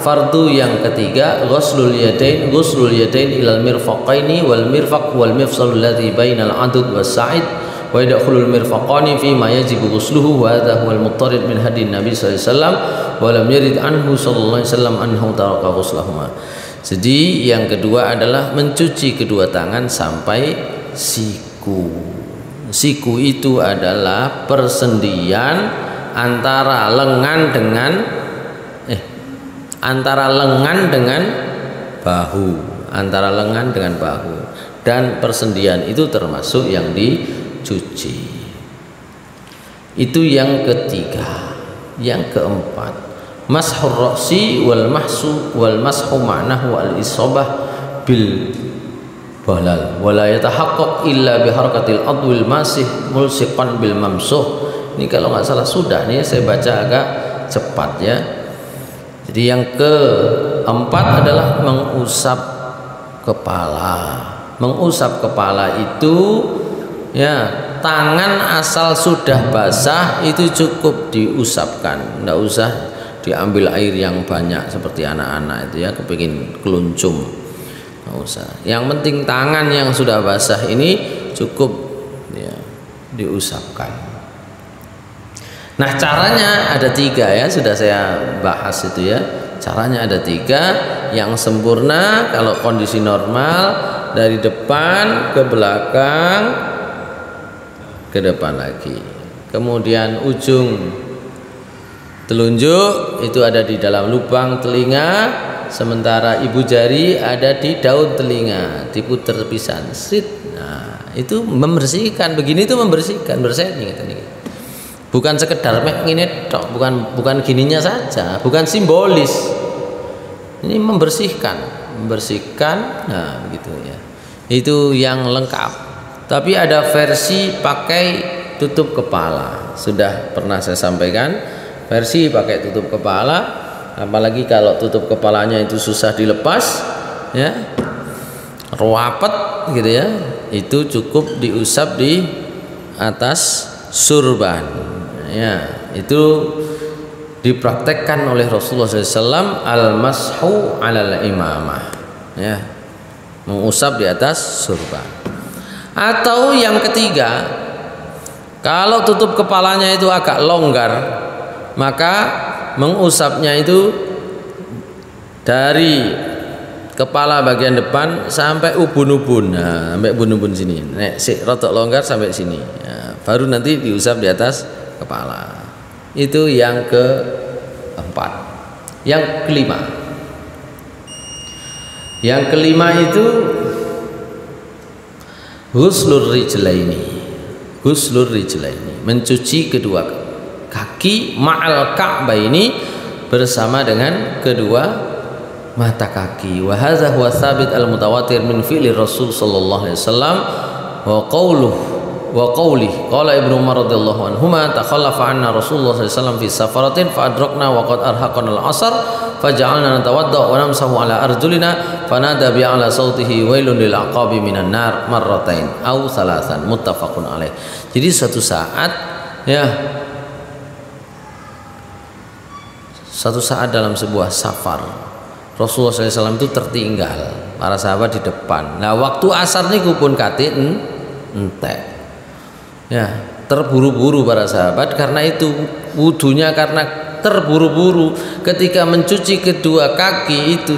fardu yang ketiga, ghuslul yadain ilal mirfaqaini wal mirfaq wal mifsal alladhi bainal adud was sa'id wa yadkhulul mirfaqani fi ma yajibu ghusluhu wa hadha huwal muttarid min hadin Nabi sallallahu alaihi wasallam wa lam yarid anhu sallallahu alaihi wasallam anhu taraka ghuslahuma. Jadi yang kedua adalah mencuci kedua tangan sampai siku. Siku itu adalah persendian antara lengan dengan bahu, antara lengan dengan bahu, dan persendian itu termasuk yang dicuci. Itu yang ketiga. Yang keempat, mashur ra'si wal mashu ma'nahu al isabah bil balal wala yatahaqqaq illa bi harakatil adwil masih mulsiqan bil mamsuh. Ini kalau nggak salah sudah nih, saya baca agak cepat ya. Jadi yang keempat adalah mengusap kepala. Mengusap kepala itu ya, tangan asal sudah basah itu cukup diusapkan, tidak usah diambil air yang banyak seperti anak-anak itu ya, kepingin keluncum, nggak usah. Yang penting tangan yang sudah basah ini cukup ya, diusapkan. Nah, caranya ada tiga ya, sudah saya bahas itu ya. Caranya ada tiga. Yang sempurna kalau kondisi normal dari depan ke belakang, ke depan lagi. Kemudian ujung telunjuk itu ada di dalam lubang telinga, sementara ibu jari ada di daun telinga, diputer pisan. Nah, itu membersihkan. Begini itu membersihkan, bersihkan nih. Bukan sekedar ngene tok, bukan gininya saja, bukan simbolis. Ini membersihkan. Nah, begitu ya. Itu yang lengkap. Tapi ada versi pakai tutup kepala. Sudah pernah saya sampaikan, versi pakai tutup kepala, apalagi kalau tutup kepalanya itu susah dilepas ya. Rapet gitu ya. Itu cukup diusap di atas surban. Ya, itu dipraktekkan oleh Rasulullah SAW, al-mashu alal imamah ya, mengusap di atas surban. Atau yang ketiga, kalau tutup kepalanya itu agak longgar, maka mengusapnya itu dari kepala bagian depan sampai ubun-ubun. Nah, sampai ubun-ubun sini. Nek sik rotok longgar sampai sini. Ya, baru nanti diusap di atas kepala. Itu yang keempat. Yang kelima. Yang kelima itu ghuslur rijlaini. Ghuslur rijlaini, mencuci kedua kaki ma'al ka'baini bersama dengan kedua mata kaki. Wa hadza huwa tsabit al mutawatir min fi'li Rasul sallallahu alaihi wasallam wa qawli qala Ibnu Umar radhiyallahu anhuma takhallafa anna Rasulullah sallallahu alaihi wasallam fi safaratin fa adrakna wa qad arhaqana al asr faja'alna natawadda wa namsahu ala arjulina fanada bi ala sautihi wailun lil aqabi minan nar marratain aw salasan muttafaqun alaih. Jadi suatu saat dalam sebuah safar Rasulullah SAW itu tertinggal, para sahabat di depan. Nah waktu asar niku pun kate entek. Ya, terburu-buru para sahabat karena itu wudunya karena terburu-buru ketika mencuci kedua kaki itu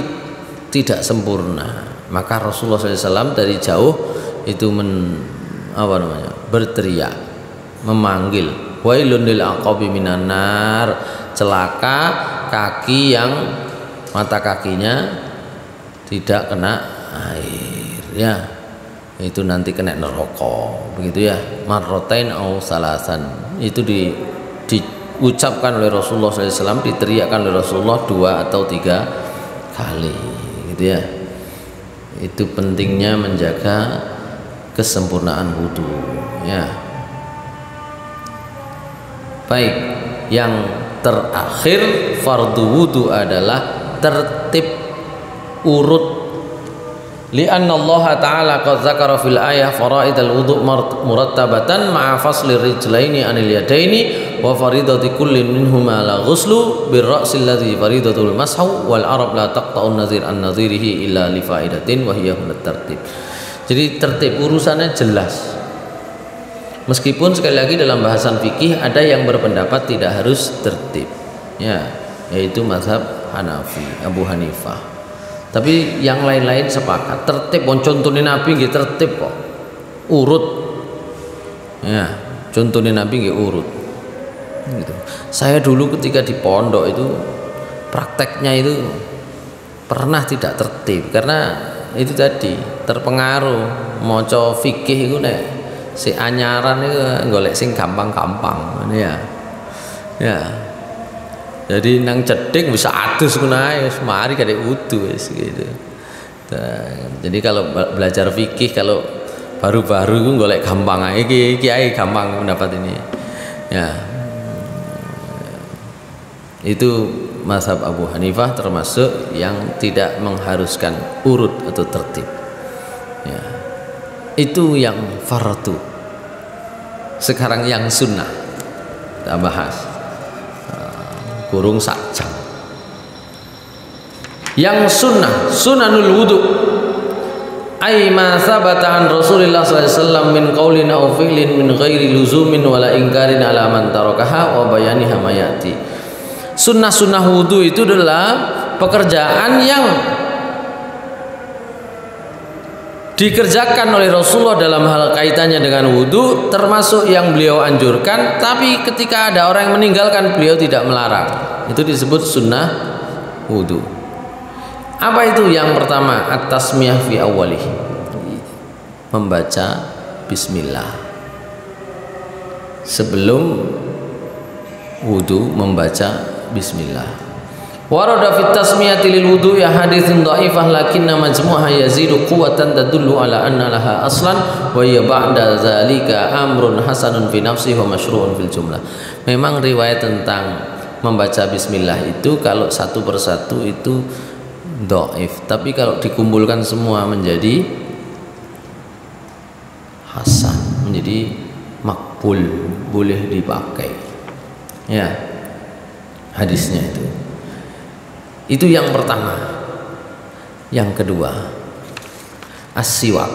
tidak sempurna. Maka Rasulullah SAW dari jauh itu berteriak, memanggil, wailun lil aqabi minan nar, celaka kaki yang mata kakinya tidak kena air, ya itu nanti kena neraka, begitu ya. Marrotain au salasan itu diucapkan oleh Rasulullah SAW, diteriakkan oleh Rasulullah 2 atau 3 kali, gitu ya. Itu pentingnya menjaga kesempurnaan wudu, ya. Baik, yang terakhir fardu wudu adalah tertib urut. Li'anna Allah Ta'ala qad zakara fil ayah faraidal wudu' murattabatan ma'a fasli rijlaini anil yadaini wa faridati kullin minhuma la ghuslu birra'sil ladzi faridatul mashu wal arab la taqta'un nadhir an nadhirihi illa li faidatin wa hiya hunat tertib. Jadi tertib urusannya jelas. Meskipun sekali lagi dalam bahasan fikih ada yang berpendapat tidak harus tertib, ya, yaitu mazhab Hanafi, Abu Hanifah. Tapi yang lain-lain sepakat tertib. Contohnya Nabi nggih tertib kok, urut, ya, contohnya Nabi nggih urut, gitu. Saya dulu ketika di pondok itu prakteknya itu pernah tidak tertib karena itu tadi terpengaruh maca fikih itu nek si anyaran itu golek sing gampang-gampang, ya, ya. Jadi nang cedhik bisa adus ngono ae wis mari kadek wudu wis gitu. Jadi kalau belajar fikih kalau baru-baru itu golek gampang ae iki ae gampang mendapat ini. Ya. Itu mazhab Abu Hanifah termasuk yang tidak mengharuskan urut atau tertib. Ya. Itu yang fardu. Sekarang yang sunnah kita bahas. Kurung sak jam. Yang sunanul wudu ay ma sabata an Rasulillah sallallahu alaihi wasallam min qaulin aw fi'lin min ghairi luzumin wala ingkarin ala man tarakaha wa bayaniha mayati. Sunnah wudu itu adalah pekerjaan yang dikerjakan oleh Rasulullah dalam hal kaitannya dengan wudu, termasuk yang beliau anjurkan, tapi ketika ada orang yang meninggalkan beliau tidak melarang. Itu disebut sunnah wudu. Apa itu? Yang pertama, at-tasmiyah fi awwalih, membaca bismillah sebelum wudu, membaca bismillah. Warada fit tasmiyati lil wudu ya haditsun dhaifah lakinna majmu'aha yazidu quwwatan tadullu ala anna laha aslan wa ya ba'da zalika amrun hasanun fi nafsihi wa masyru'un fil jumlah. Memang riwayat tentang membaca bismillah itu kalau satu persatu itu dhaif, tapi kalau dikumpulkan semua menjadi hasan, menjadi makbul, boleh dipakai. Ya. Hadisnya itu yang pertama. Yang kedua, as-siwak,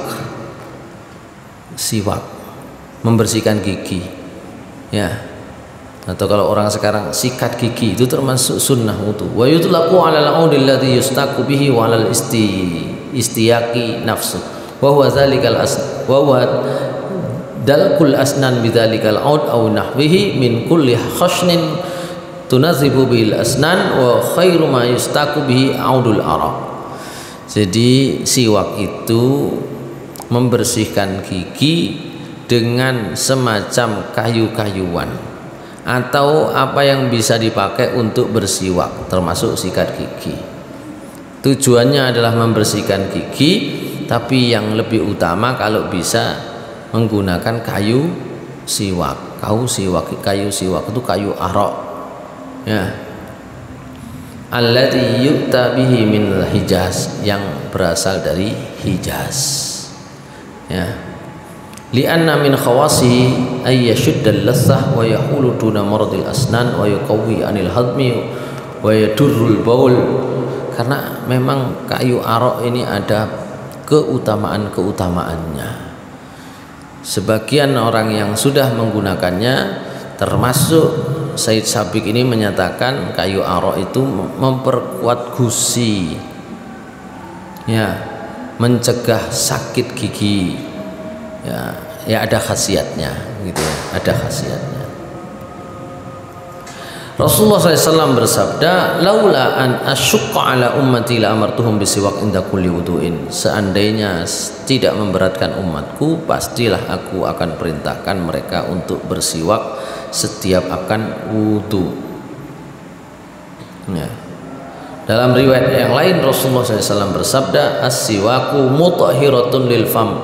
siwak, membersihkan gigi, ya. Atau kalau orang sekarang sikat gigi, itu termasuk sunnah wudu. Wa yutlaqu 'alal 'audil ladzi yustaqu bihi wa 'alal istiyaqi nafsu wa huwa dzalikal wa huwa dalkul asnan bidzalikal 'aud aw nahwihi min kulli khashnin tunazibu bil asnan wa khairu ma yustaku bihi audul arab. Jadi siwak itu membersihkan gigi dengan semacam kayu-kayuan atau apa yang bisa dipakai untuk bersiwak, termasuk sikat gigi. Tujuannya adalah membersihkan gigi, tapi yang lebih utama kalau bisa menggunakan kayu siwak. Kayu siwak itu kayu arok, ya. Alladzi yu'ta bihi min Hijaz, yang berasal dari Hijaz, ya. Lianna min khawasihi ay yashuddal lassah wa yahulu duna maradil asnan wa yuqawwi anil hadmi wa yadurrul baul. Karena memang kayu arok ini ada keutamaan-keutamaannya. Sebagian orang yang sudah menggunakannya, termasuk Said Sabiq ini menyatakan kayu arok itu memperkuat gusi, ya, mencegah sakit gigi, ya ada khasiatnya gitu ya, ada khasiatnya. Rasulullah SAW bersabda, laula an asyqa ala ummati la amartuhum bisiwak inda kulli wudu'in. Seandainya tidak memberatkan umatku, pastilah aku akan perintahkan mereka untuk bersiwak setiap akan wudu, ya. Dalam riwayat yang lain Rasulullah SAW bersabda, as-siwaku mutahhiratun lil fam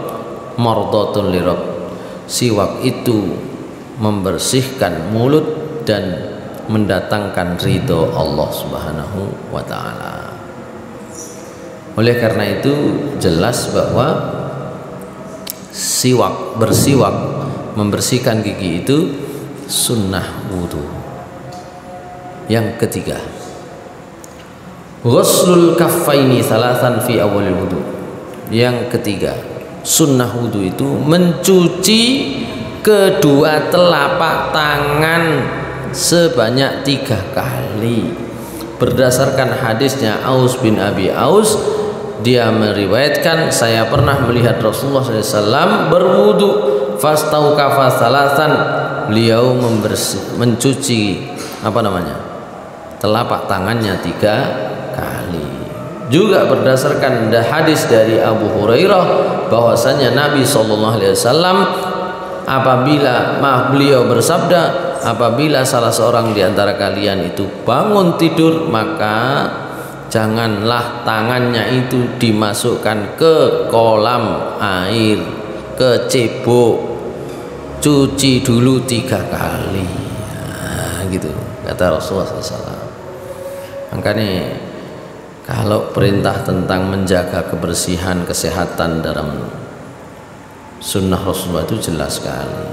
mardatun lirabb. Siwak itu membersihkan mulut dan mendatangkan ridho Allah Subhanahu wa ta'ala. Oleh karena itu jelas bahwa bersiwak membersihkan gigi itu sunnah wudu. Yang ketiga, ghuslul kaffaini thalathan fi awalil wudu. Yang ketiga, sunnah wudu itu mencuci kedua telapak tangan sebanyak 3 kali. Berdasarkan hadisnya Aus bin Abi Aus, dia meriwayatkan, saya pernah melihat Rasulullah SAW berwudu fastaukafa salasan. Beliau mencuci telapak tangannya 3 kali. Juga berdasarkan hadis dari Abu Hurairah bahwasanya Nabi SAW beliau bersabda, apabila salah seorang di antara kalian itu bangun tidur, maka janganlah tangannya itu dimasukkan ke kolam air, ke cebok, cuci dulu 3 kali, nah, gitu kata Rasulullah SAW. Makanya kalau perintah tentang menjaga kebersihan, kesehatan dalam sunnah Rasulullah itu jelas sekali,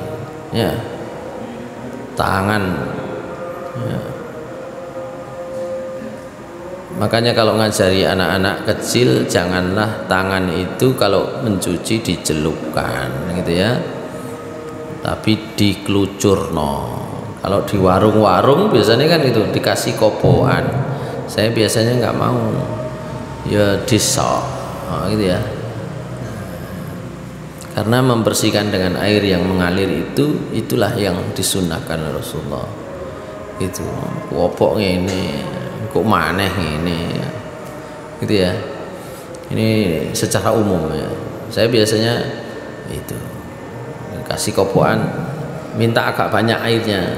ya. Tangan, ya. Makanya kalau ngajari anak-anak kecil, janganlah tangan itu kalau mencuci dicelupkan gitu ya, tapi dikelucurno. Kalau di warung-warung biasanya kan itu dikasih kopoan. Saya biasanya nggak mau, ya disok, gitu ya. Karena membersihkan dengan air yang mengalir itulah yang disunnahkan Rasulullah. Itu wopok ini, kok maneh ini, gitu ya. Ini secara umum ya. Saya biasanya itu kasih kopoan, minta agak banyak airnya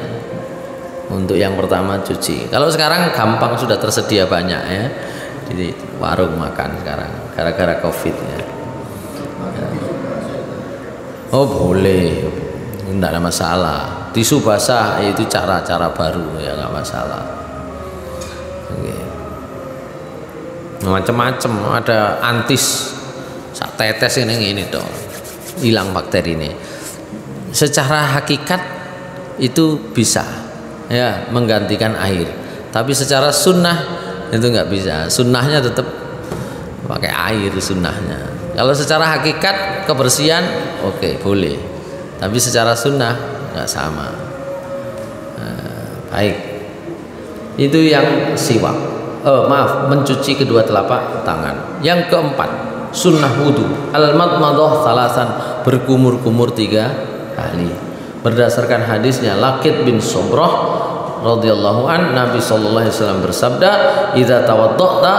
untuk yang pertama cuci. Kalau sekarang gampang, sudah tersedia banyak ya di warung makan sekarang gara-gara COVID ya. Oh boleh, tidak ada masalah. Tisu basah itu cara-cara baru ya, nggak masalah. Oke. Macam-macam, ada antis, sak tetes ini dong, hilang bakteri ini. Secara hakikat itu bisa ya menggantikan air, tapi secara sunnah itu nggak bisa. Sunnahnya tetap pakai air sunnahnya. Kalau secara hakikat kebersihan oke, boleh, tapi secara sunnah nggak sama. Baik, itu yang siwak. Mencuci kedua telapak tangan. Yang keempat, sunnah wudu al-madmadah salasan, berkumur-kumur 3 kali. Berdasarkan hadisnya Laqit bin Sobrah radhiyallahu an, Nabi sallallahu alaihi wasallam bersabda, idza tawadda'ta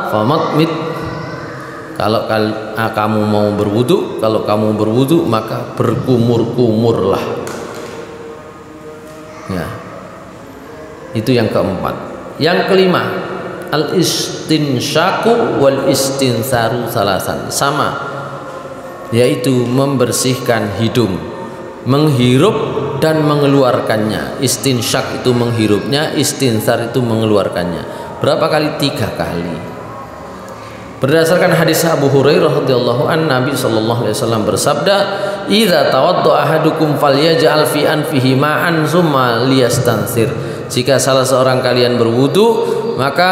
famatmit. Kalau kamu mau berwudu, maka berkumur-kumurlah. Ya, Itu yang keempat. Yang kelima, al istinsyaku wal istinsaru salasan, sama, yaitu membersihkan hidung, menghirup dan mengeluarkannya. Istinsyak itu menghirupnya, istinsar itu mengeluarkannya. Berapa kali? 3 kali. Berdasarkan hadis Abu Hurairah radhiyallahu an, Nabi sallallahu alaihi wasallam bersabda, "Idza tawadda ahadukum falyaj'al fi anfihi ma'an tsumma liyastansir." Jika salah seorang kalian berwudu, maka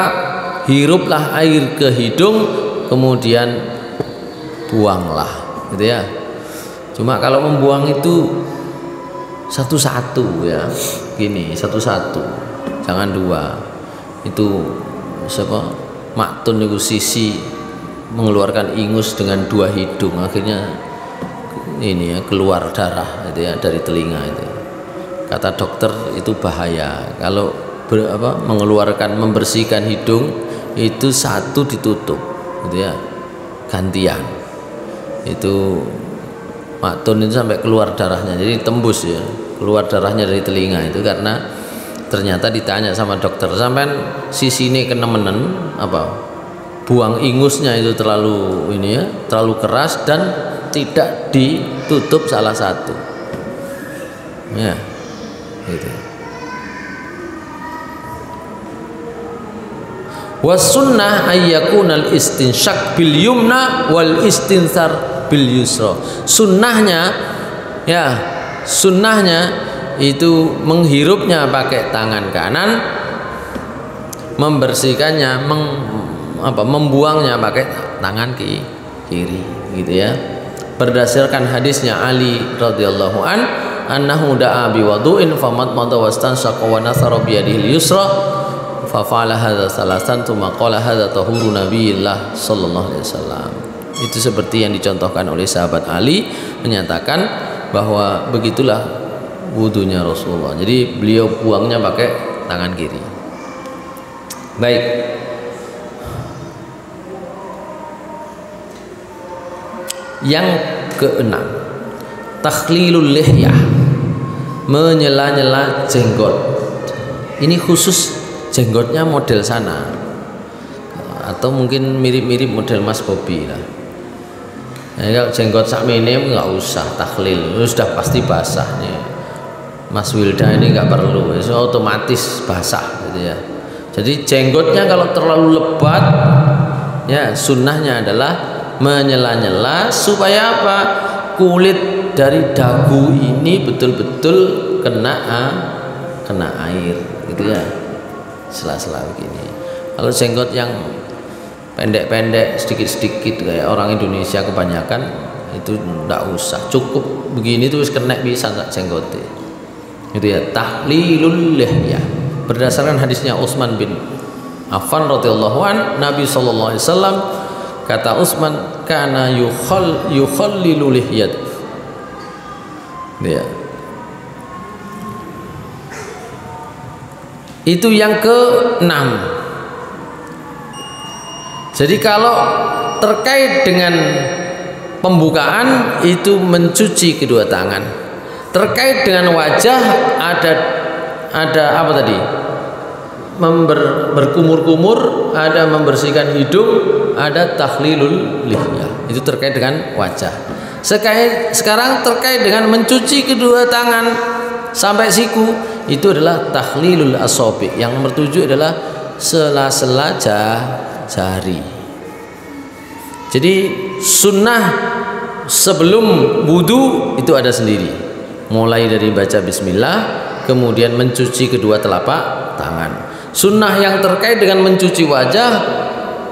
hiruplah air ke hidung, kemudian buanglah, gitu ya. Cuma kalau membuang itu satu-satu ya, gini, satu-satu, jangan 2. Itu siapa? Maktun itu sisi mengeluarkan ingus dengan 2 hidung, akhirnya ini ya, keluar darah itu ya dari telinga itu. Kata dokter itu bahaya. Kalau mengeluarkan, membersihkan hidung itu satu ditutup, gitu ya, gantian. Itu maktun itu sampai keluar darahnya, jadi tembus ya, keluar darahnya dari telinga itu karena ternyata ditanya sama dokter, sampean sisi ini kenemenen apa? Buang ingusnya itu terlalu ini ya, terlalu keras dan tidak ditutup salah satu. Ya. Gitu. Was sunnah ayyakunal istinsyak bil yumna wal istinsar bil yusra. Sunnahnya ya, sunnahnya itu menghirupnya pakai tangan kanan, membersihkannya membuangnya pakai tangan kiri, gitu ya. Berdasarkan hadisnya Ali radhiyallahu an, annahu da'a bi wudu'in famadmada wastanshaqa wa nasara bi yadihi al-yusra fa fa'ala hadza salasan tsumma qala hadza tahuru nabiyillah sallallahu alaihi wasallam. Itu seperti yang dicontohkan oleh sahabat Ali, menyatakan bahwa begitulah wudunya Rasulullah. Jadi beliau buangnya pakai tangan kiri. Baik. Yang keenam, takhlilul lihyah, menyela-nyela jenggot. Ini khusus jenggotnya model sana, atau mungkin mirip-mirip model Mas Bobi lah. Nah, kalau jenggot sakmene nggak usah takhlil, sudah pasti basah nih. Mas Wilda ini nggak perlu, itu otomatis basah, gitu ya. Jadi jenggotnya kalau terlalu lebat, ya sunnahnya adalah menyela-nyela supaya apa? Kulit dari dagu ini betul-betul kena air, gitu ya, sela-sela begini. Kalau jenggot yang pendek-pendek sedikit-sedikit kayak orang Indonesia kebanyakan, itu tidak usah, cukup begini terus kena bisa nggak jenggotnya, gitu ya. Tahlilul lihyah berdasarkan hadisnya Utsman bin Affan radhiyallahu an, Nabi sallallahu alaihi wasallam, kata Utsman, kana yukhallilu lihyat. Ya. Itu yang ke-6. Jadi kalau terkait dengan pembukaan itu mencuci kedua tangan. Terkait dengan wajah ada apa tadi? Berkumur-kumur, ada membersihkan hidung, ada takhlilul lihyah. Itu terkait dengan wajah. Sekarang terkait dengan mencuci kedua tangan sampai siku, itu adalah takhlilul asabi. Yang nomor 7 adalah sela-sela jari. Jadi sunnah sebelum wudu itu ada sendiri, mulai dari baca bismillah, kemudian mencuci kedua telapak tangan. Sunnah yang terkait dengan mencuci wajah,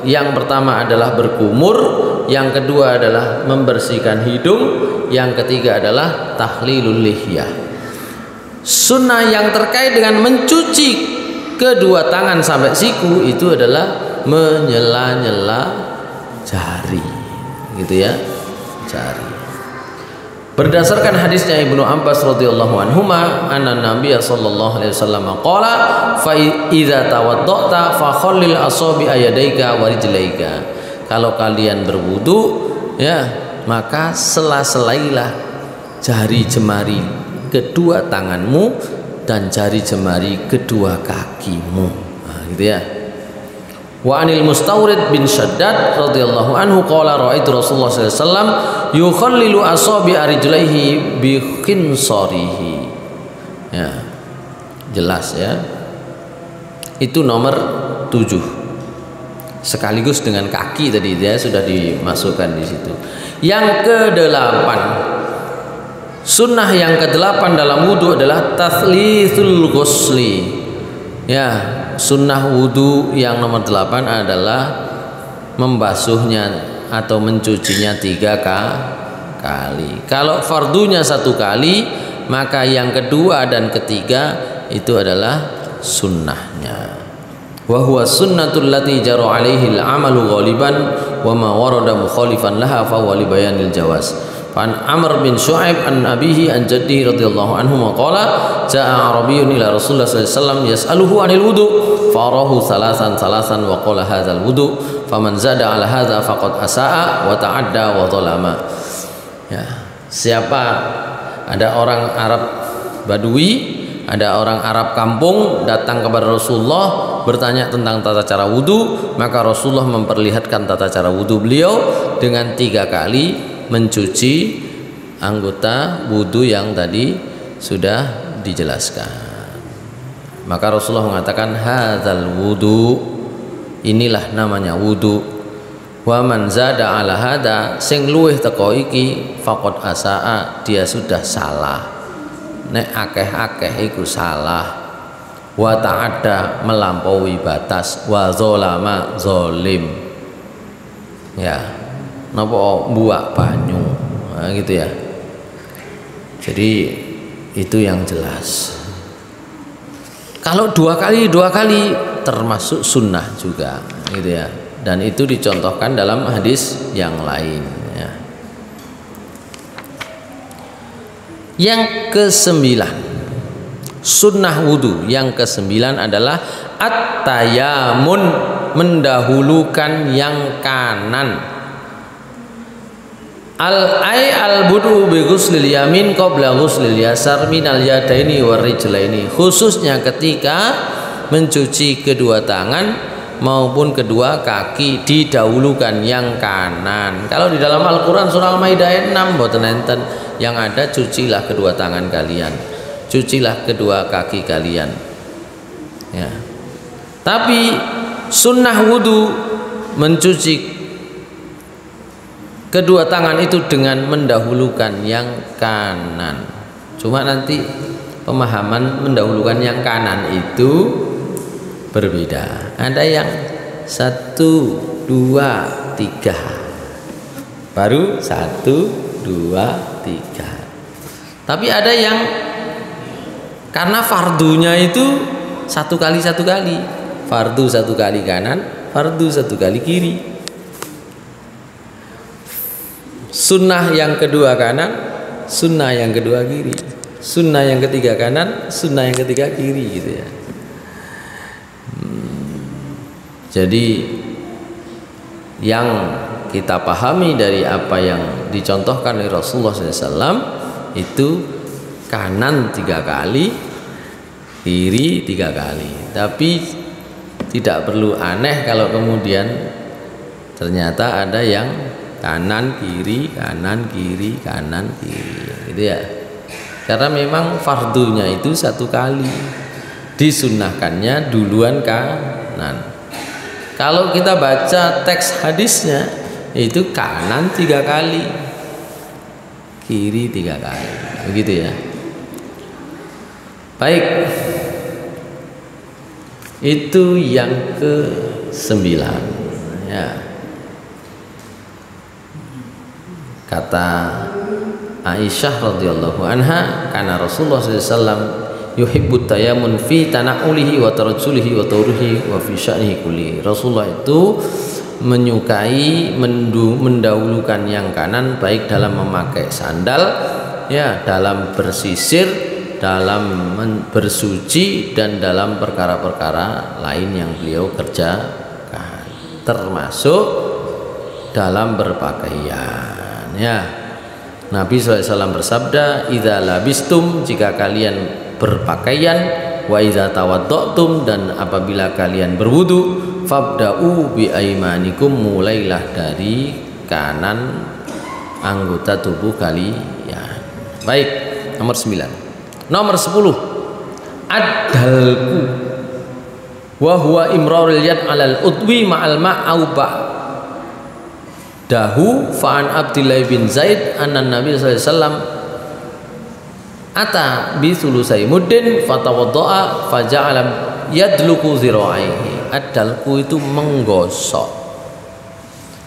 yang pertama adalah berkumur, yang kedua adalah membersihkan hidung, yang ketiga adalah tahlilul lihyah. Sunnah yang terkait dengan mencuci kedua tangan sampai siku itu adalah menyela-nyela jari, gitu ya, jari. Berdasarkan hadisnya Ibnu Abbas radhiyallahu anhuma, anna Nabiy sallallahu alaihi wasallam qala fa idza tawaddata fa khallil asabi ayadaika wa rijlaika. Kalau kalian berwudu, ya, maka sela-selailah jari jemari kedua tanganmu dan jari jemari kedua kakimu. Nah, gitu ya. Wa anil Mustawrid bin Shaddad radhiyallahu anhu qala ra'aitu Rasulullah sallallahu alaihi wasallam yukhallilu asabi rijlaihi bi khinsarihi. Ya. Jelas ya. Itu nomor 7. Sekaligus dengan kaki tadi ya sudah dimasukkan di situ. Yang ke-8, sunnah yang ke-8 dalam wudhu adalah tathlithul ghusli. Ya, sunnah wudhu yang nomor 8 adalah membasuhnya atau mencucinya 3 kali. Kalau fardunya 1 kali, maka yang kedua dan ketiga itu adalah sunnahnya. Wa huwa sunnatul lati jara alaihi al-amalu ghaliban wa ma warada mukhalifan laha fa huwa li bayanil jawaz. Fan Amr bin Shu'aib an abihi an jaddihi radhiyallahu anhu qala jaa arabiyyun ila Rasulullah sallallahu alaihi wasallam yas'aluhu 'anil wudu farahu salasan wa qala hadzal wudu faman zada 'ala hadza faqad asaa wa ta'adda wa zalama. Ya, siapa ada orang Arab Badui, ada orang Arab kampung datang kepada Rasulullah bertanya tentang tata cara wudhu, maka Rasulullah memperlihatkan tata cara wudhu beliau dengan 3 kali mencuci anggota wudhu yang tadi sudah dijelaskan. Maka Rasulullah mengatakan hadzal wudhu, inilah namanya wudhu. Wa man zada ala hada, sing luwih teko iki faqad asaa, dia sudah salah. Nek akeh-akeh iku salah. Wa ta'adda, melampaui batas. Wa zolama, zolim. Ya, napa buak banyu, nah, gitu ya. Jadi itu yang jelas. Kalau 2 kali termasuk sunnah juga, gitu ya. Dan itu dicontohkan dalam hadis yang lain. Ya. Yang ke-9, sunnah wudhu yang ke-9 adalah at-tayamun, mendahulukan yang kanan. Al-budu bi ghuslil yamin qabla ghuslil yasar minal yadaini war rijlaini, khususnya ketika mencuci kedua tangan maupun kedua kaki didahulukan yang kanan. Kalau di dalam Al-Qur'an surah Al-Maidah ayat 6 mboten enten, yang ada cucilah kedua tangan kalian, cucilah kedua kaki kalian. Ya. Tapi sunnah wudhu mencuci kedua tangan itu dengan mendahulukan yang kanan. Cuma nanti pemahaman mendahulukan yang kanan itu berbeda. Ada yang 1, 2, 3, baru 1, 2, 3. Tapi ada yang karena fardunya itu 1 kali 1 kali, fardu 1 kali kanan, fardu 1 kali kiri. Sunnah yang kedua kanan, sunnah yang kedua kiri, sunnah yang ketiga kanan, sunnah yang ketiga kiri, gitu ya. Jadi yang kita pahami dari apa yang dicontohkan oleh Rasulullah SAW itu kanan 3 kali, kiri 3 kali. Tapi tidak perlu aneh kalau kemudian ternyata ada yang kanan kiri, kanan kiri, kanan kiri, gitu ya. Karena memang fardunya itu 1 kali, disunnahkannya duluan kanan. Kalau kita baca teks hadisnya itu kanan 3 kali, kiri 3 kali, begitu ya. Baik, itu yang ke-9 ya. Kata Aisyah radhiyallahu anha, karena Rasulullah SAW yuhibbut tayamun fi tana'ulihi wa tarajjulihi wa tawrihi wa fi sya'nihi kulli. Rasulullah itu menyukai mendahulukan yang kanan, baik dalam memakai sandal ya, dalam bersisir, dalam bersuci, dan dalam perkara-perkara lain yang beliau kerjakan, termasuk dalam berpakaian ya. Nabi SAW bersabda, idza labistum, jika kalian berpakaian, wa idza tawaddatum, dan apabila kalian berwudu, fabda'u bi aimanikum, mulailah dari kanan anggota tubuh kalian. Baik, nomor 9. Nomor 10, ad-dalku wa huwa imrarul yad 'alal udwi ma'al ma'au ba'dahu fa an Abdillah bin Zaid anna Nabi sallallahu alaihi wasallam ata bi sulusai muddin fatawaddaa faja'ala yadluku zira'aihi. Ad-dalku itu menggosok.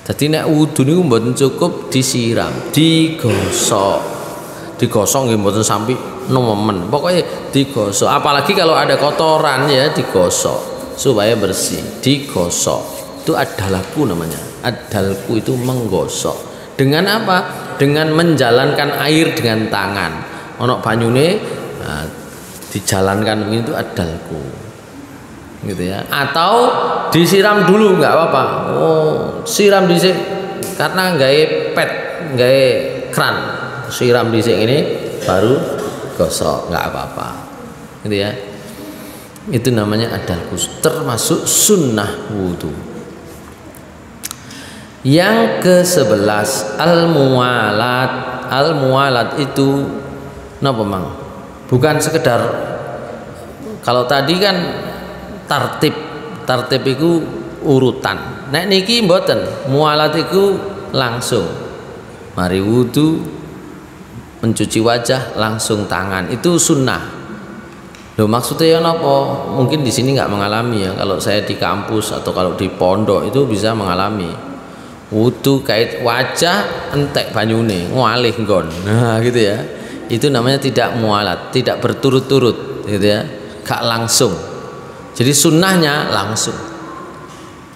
Jadi nek wudu niku mboten cukup disiram, digosok. Digosok nggih mboten sampai nemen, pokoknya digosok. Apalagi kalau ada kotoran ya digosok supaya bersih, digosok. Itu ad-dalku namanya. Ad-dalku itu menggosok. Dengan apa? Dengan menjalankan air dengan tangan. Ono banyune, nah, dijalankan begitu ad-dalku. Gitu ya. Atau disiram dulu nggak apa-apa. Oh, siram dhisik karena gawe pet, gawe kran. Siram dhisik ini baru gosok, nggak apa-apa. Gitu ya. Itu namanya ad-dalku, termasuk sunnah wudu. Yang ke-11 al-muwalat. Al-muwalat itu napa mang? Bukan sekedar, kalau tadi kan tartib itu urutan. Nek niki mboten, muwalat itu langsung. Mari wudu, mencuci wajah, langsung tangan. Itu sunnah. Loh, maksudnya ya napa? Mungkin di sini nggak mengalami ya. Kalau saya di kampus atau kalau di pondok itu bisa mengalami. Wudu kait wajah, entek banyune, ngalih nggon. Nah, gitu ya. Itu namanya tidak mualat, tidak berturut-turut, gitu ya. Gak langsung. Jadi sunnahnya langsung.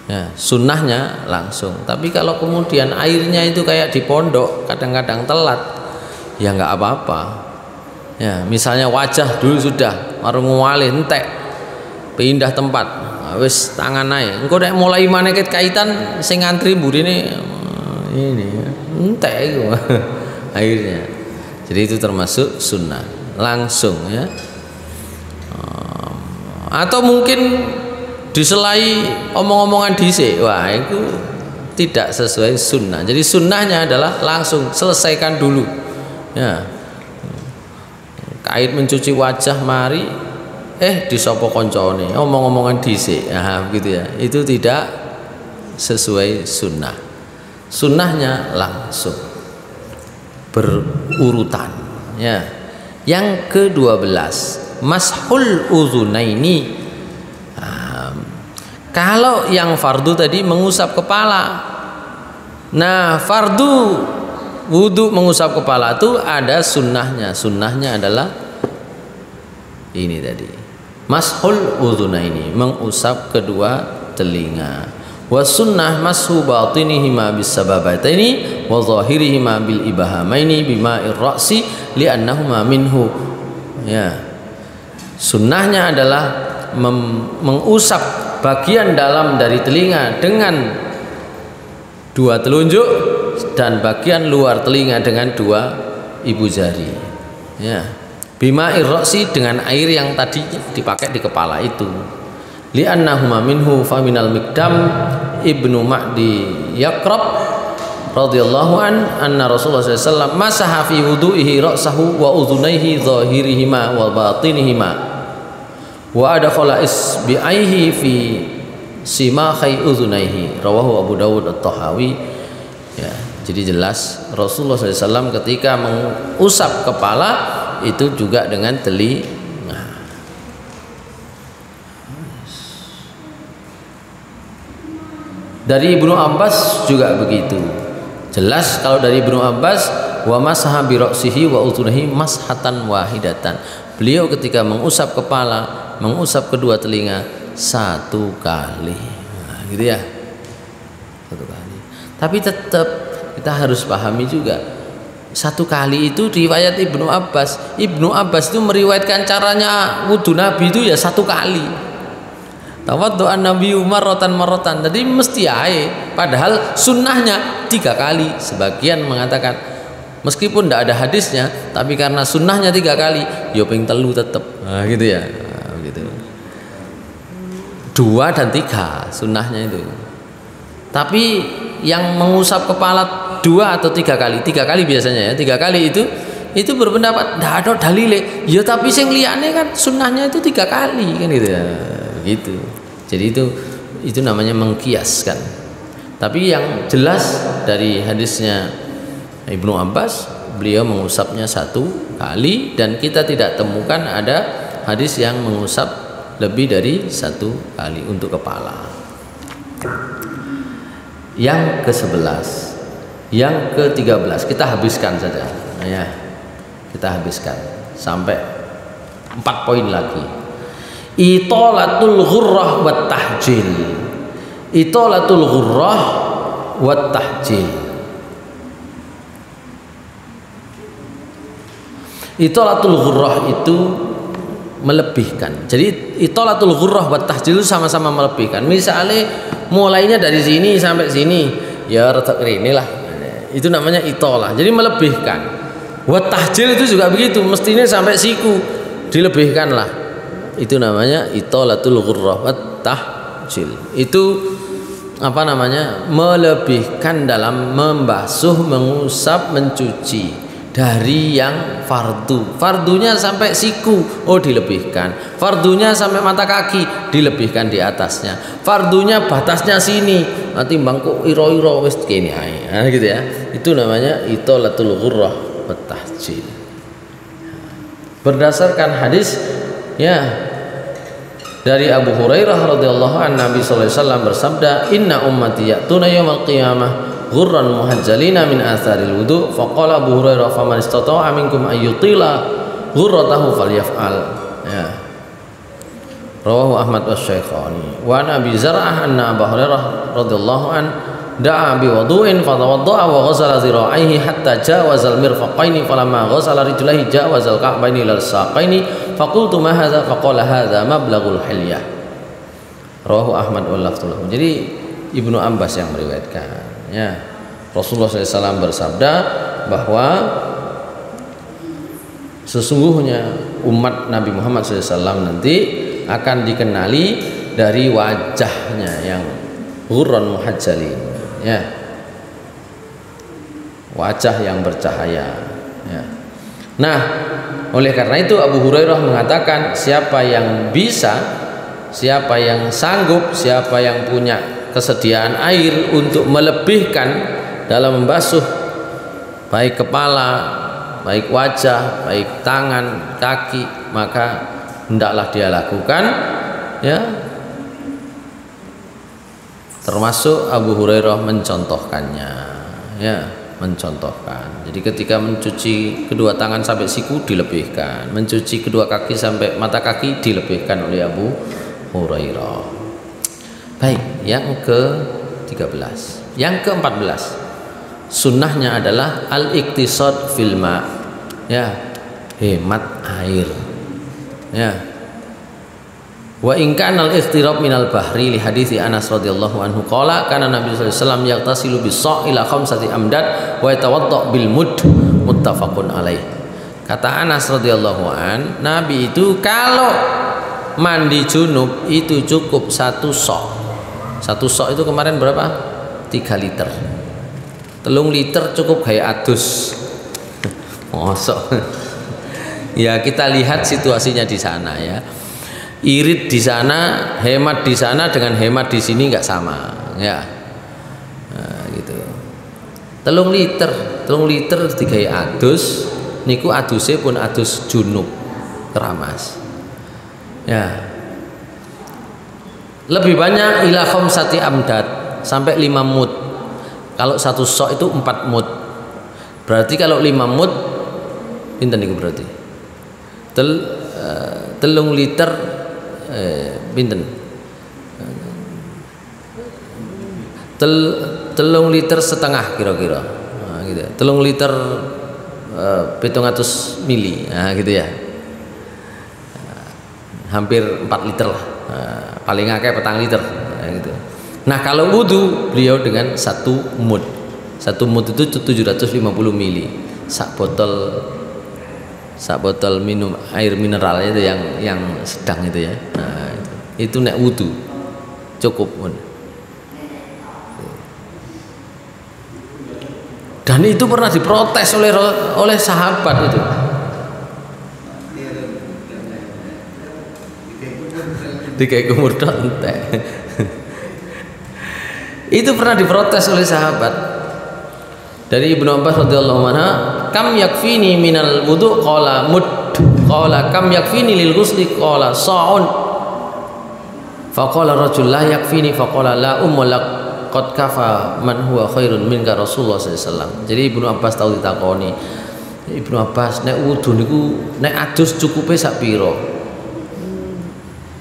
Ya, sunnahnya langsung. Tapi kalau kemudian airnya itu kayak di pondok, kadang-kadang telat, ya nggak apa-apa. Ya, misalnya wajah dulu sudah, baru ngalih entek, pindah tempat, wis tangan naik. Engko nek mulai maneket kaitan sing ngantri mburine ini entek iku akhirnya. Jadi itu termasuk sunnah langsung ya. Atau mungkin diselai omong-omongan dhisik. Wah, itu tidak sesuai sunnah. Jadi sunnahnya adalah langsung selesaikan dulu. Ya. Kait mencuci wajah mari disopo koncone omong-omongan dhisik, begitu ya. Itu tidak sesuai sunnah. Sunnahnya langsung berurutan ya. Yang ke-12 mashul uzunaini. Kalau yang fardu tadi mengusap kepala. Nah, fardu wudu mengusap kepala itu ada sunnahnya. Sunnahnya adalah ini tadi, mashul udhunaini, mengusap kedua telinga. Wa sunnah mashu batinihima bis sababataini wa zahirihima bil ibahamaini bima'ir ra'si li'annahuma minhu. Ya. Sunnahnya adalah mengusap bagian dalam dari telinga dengan dua telunjuk dan bagian luar telinga dengan dua ibu jari. Ya. Bima'ir ra'si, dengan air yang tadi dipakai di kepala itu. Li'annahuma minhu faminal Miqdam ibnu Ma'di Yaqrab radhiyallahu anna Rasulullah sallallahu alaihi wasallam masaha fi wudu'ihi ra'sahu wa udhunaihi zahirihima wa batinihima wa adkhala isbi'aihi fi simakhai udhunaihi, rawahu Abu Dawud at-Tahawi. Ya, jadi jelas Rasulullah SAW ketika mengusap kepala itu juga dengan telinga. Dari Ibnu Abbas juga begitu. Jelas kalau dari Ibnu Abbas, wa masaha bi ra'sihi wa udhunihi mashatan wahidatan. Beliau ketika mengusap kepala, mengusap kedua telinga satu kali. Nah, gitu ya. Satu kali. Tapi tetap kita harus pahami juga, satu kali itu riwayat Ibnu Abbas. Ibnu Abbas itu meriwayatkan caranya wudu Nabi itu ya satu kali. Tawaddu'an Nabi marratan. Jadi mesti ae. Padahal sunnahnya 3 kali. Sebagian mengatakan Meskipun tidak ada hadisnya, tapi karena sunnahnya 3 kali, yo ping telu tetep. Nah, gitu ya. Nah, gitu. 2 dan 3 sunnahnya itu. Tapi yang mengusap kepala 2 atau 3 kali, 3 kali biasanya ya, 3 kali itu berpendapat tidak ada dalile. Ya tapi sing liyane kan sunnahnya itu 3 kali kan gitu ya. Begitu. Jadi itu namanya mengkiaskan. Tapi yang jelas dari hadisnya Ibnu Abbas, beliau mengusapnya 1 kali, dan kita tidak temukan ada hadis yang mengusap lebih dari 1 kali untuk kepala. Yang ke-11, yang ke-13 kita habiskan saja ya, kita habiskan sampai 4 poin lagi. Itolatul ghurrah wat tahjil. Itolatul ghurrah wat tahjil. Itolatul ghurrah itu melebihkan. Jadi itolatul ghurrah wat tahjil sama-sama melebihkan. Misalnya mulainya dari sini sampai sini, ya retak inilah. Itu namanya itolah. Jadi melebihkan. Wat tahjil itu juga begitu, mestinya sampai siku dilebihkanlah. Itu namanya itolatul ghurrah wat tahjil. Itu apa namanya? Melebihkan dalam membasuh, mengusap, mencuci. Dari yang fardunya sampai siku, oh dilebihkan. Fardunya sampai mata kaki, dilebihkan di atasnya. Fardunya batasnya sini, nanti bangku iro wis kene ae. Nah, gitu ya. Itu namanya itolatul ghurrah wat tahjil. Berdasarkan hadis ya dari Abu Hurairah radhiyallahu anhu, Nabi sallallahu alaihi wasallam bersabda, "Inna ummati ya'tuna yaumil qiyamah ghurran muhajjalina min atharil wudu." Faqala Abu Hurairah, "Faman istata'a minkum ayyutila ghurratahu falyaf'al." Ya. Rawahu Ahmad wa Syaikhani. Wa Nabi Zar'ah anna Abu Hurairah radhiyallahu an da'a bi wudu'in fatawadda'a wa ghasala dhira'aihi hatta jawazal mirfaqaini, falamma ghasala rijlaihi jawazal ka'baini lil saqaini, faqultu ma hadza, faqala hadza mablaghul hilyah. Rawahu Ahmad wal lafdhu. Jadi Ibnu Abbas yang meriwayatkan. Ya, Rasulullah SAW bersabda bahwa sesungguhnya umat Nabi Muhammad SAW nanti akan dikenali dari wajahnya yang ghurran muhajjalin, ya, wajah yang bercahaya. Ya. Nah, oleh karena itu Abu Hurairah mengatakan, siapa yang bisa, siapa yang sanggup, siapa yang punya kesediaan air untuk melebihkan dalam membasuh baik kepala, baik wajah, baik tangan, kaki, maka hendaklah dia lakukan ya. Termasuk Abu Hurairah mencontohkannya ya, mencontohkan. Jadi ketika mencuci kedua tangan sampai siku dilebihkan, mencuci kedua kaki sampai mata kaki dilebihkan oleh Abu Hurairah. Baik, yang ke-13. Yang ke-14, sunnahnya adalah al-iktisad fil ma', ya, hemat air. Ya. Wa in kana al-ikhtirab minal bahri li hadithi Anas radhiyallahu anhu qala kana Nabi sallallahu alaihi wasallam yaghtasilu bis-sa' ila khamsati amdad wa yatawadda bil mud, muttafaqun alaih. Kata Anas radhiyallahu an, Nabi itu kalau mandi junub itu cukup 1 sok. 1 sok itu kemarin berapa? 3 liter. 3 liter cukup kayak adus. Mosok. Ya, kita lihat situasinya di sana ya. Irit di sana, hemat di sana dengan hemat di sini nggak sama ya. Nah, gitu. 3 liter digawe adus, niku aduse pun adus junub keramas. Ya. Lebih banyak ila khamsati amdad, sampai 5 mud. Kalau 1 sok itu 4 mud. Berarti kalau 5 mud pinten niku berarti? 3 liter pinten? 3 liter setengah kira-kira. Nah, gitu. 3 liter 700 mili. Nah, gitu ya. Hampir 4 liter lah. Paling akeh 4 liter gitu. Nah, kalau wudu beliau dengan 1 mud. 1 mud itu 750 mili. sak botol minum air mineral itu yang sedang itu ya. Nah, itu nek wudu cukup pun. Dan itu pernah diprotes oleh sahabat itu. Dikai kumur entek. Itu pernah diprotes oleh sahabat. Dari Ibnu Abbas radhiyallahu anhu, kam yakfini minal wudu qala mud, qala kam yakfini lil ghusli qala sa'un. Faqala rajul la yakfini faqala la ummulak qad kafa man huwa khairun minka Rasulullah sallallahu alaihi wasallam. Jadi Ibnu Abbas tahu ditakoni, Ibnu Abbas nek wudu niku nek adus cukupe sak pira?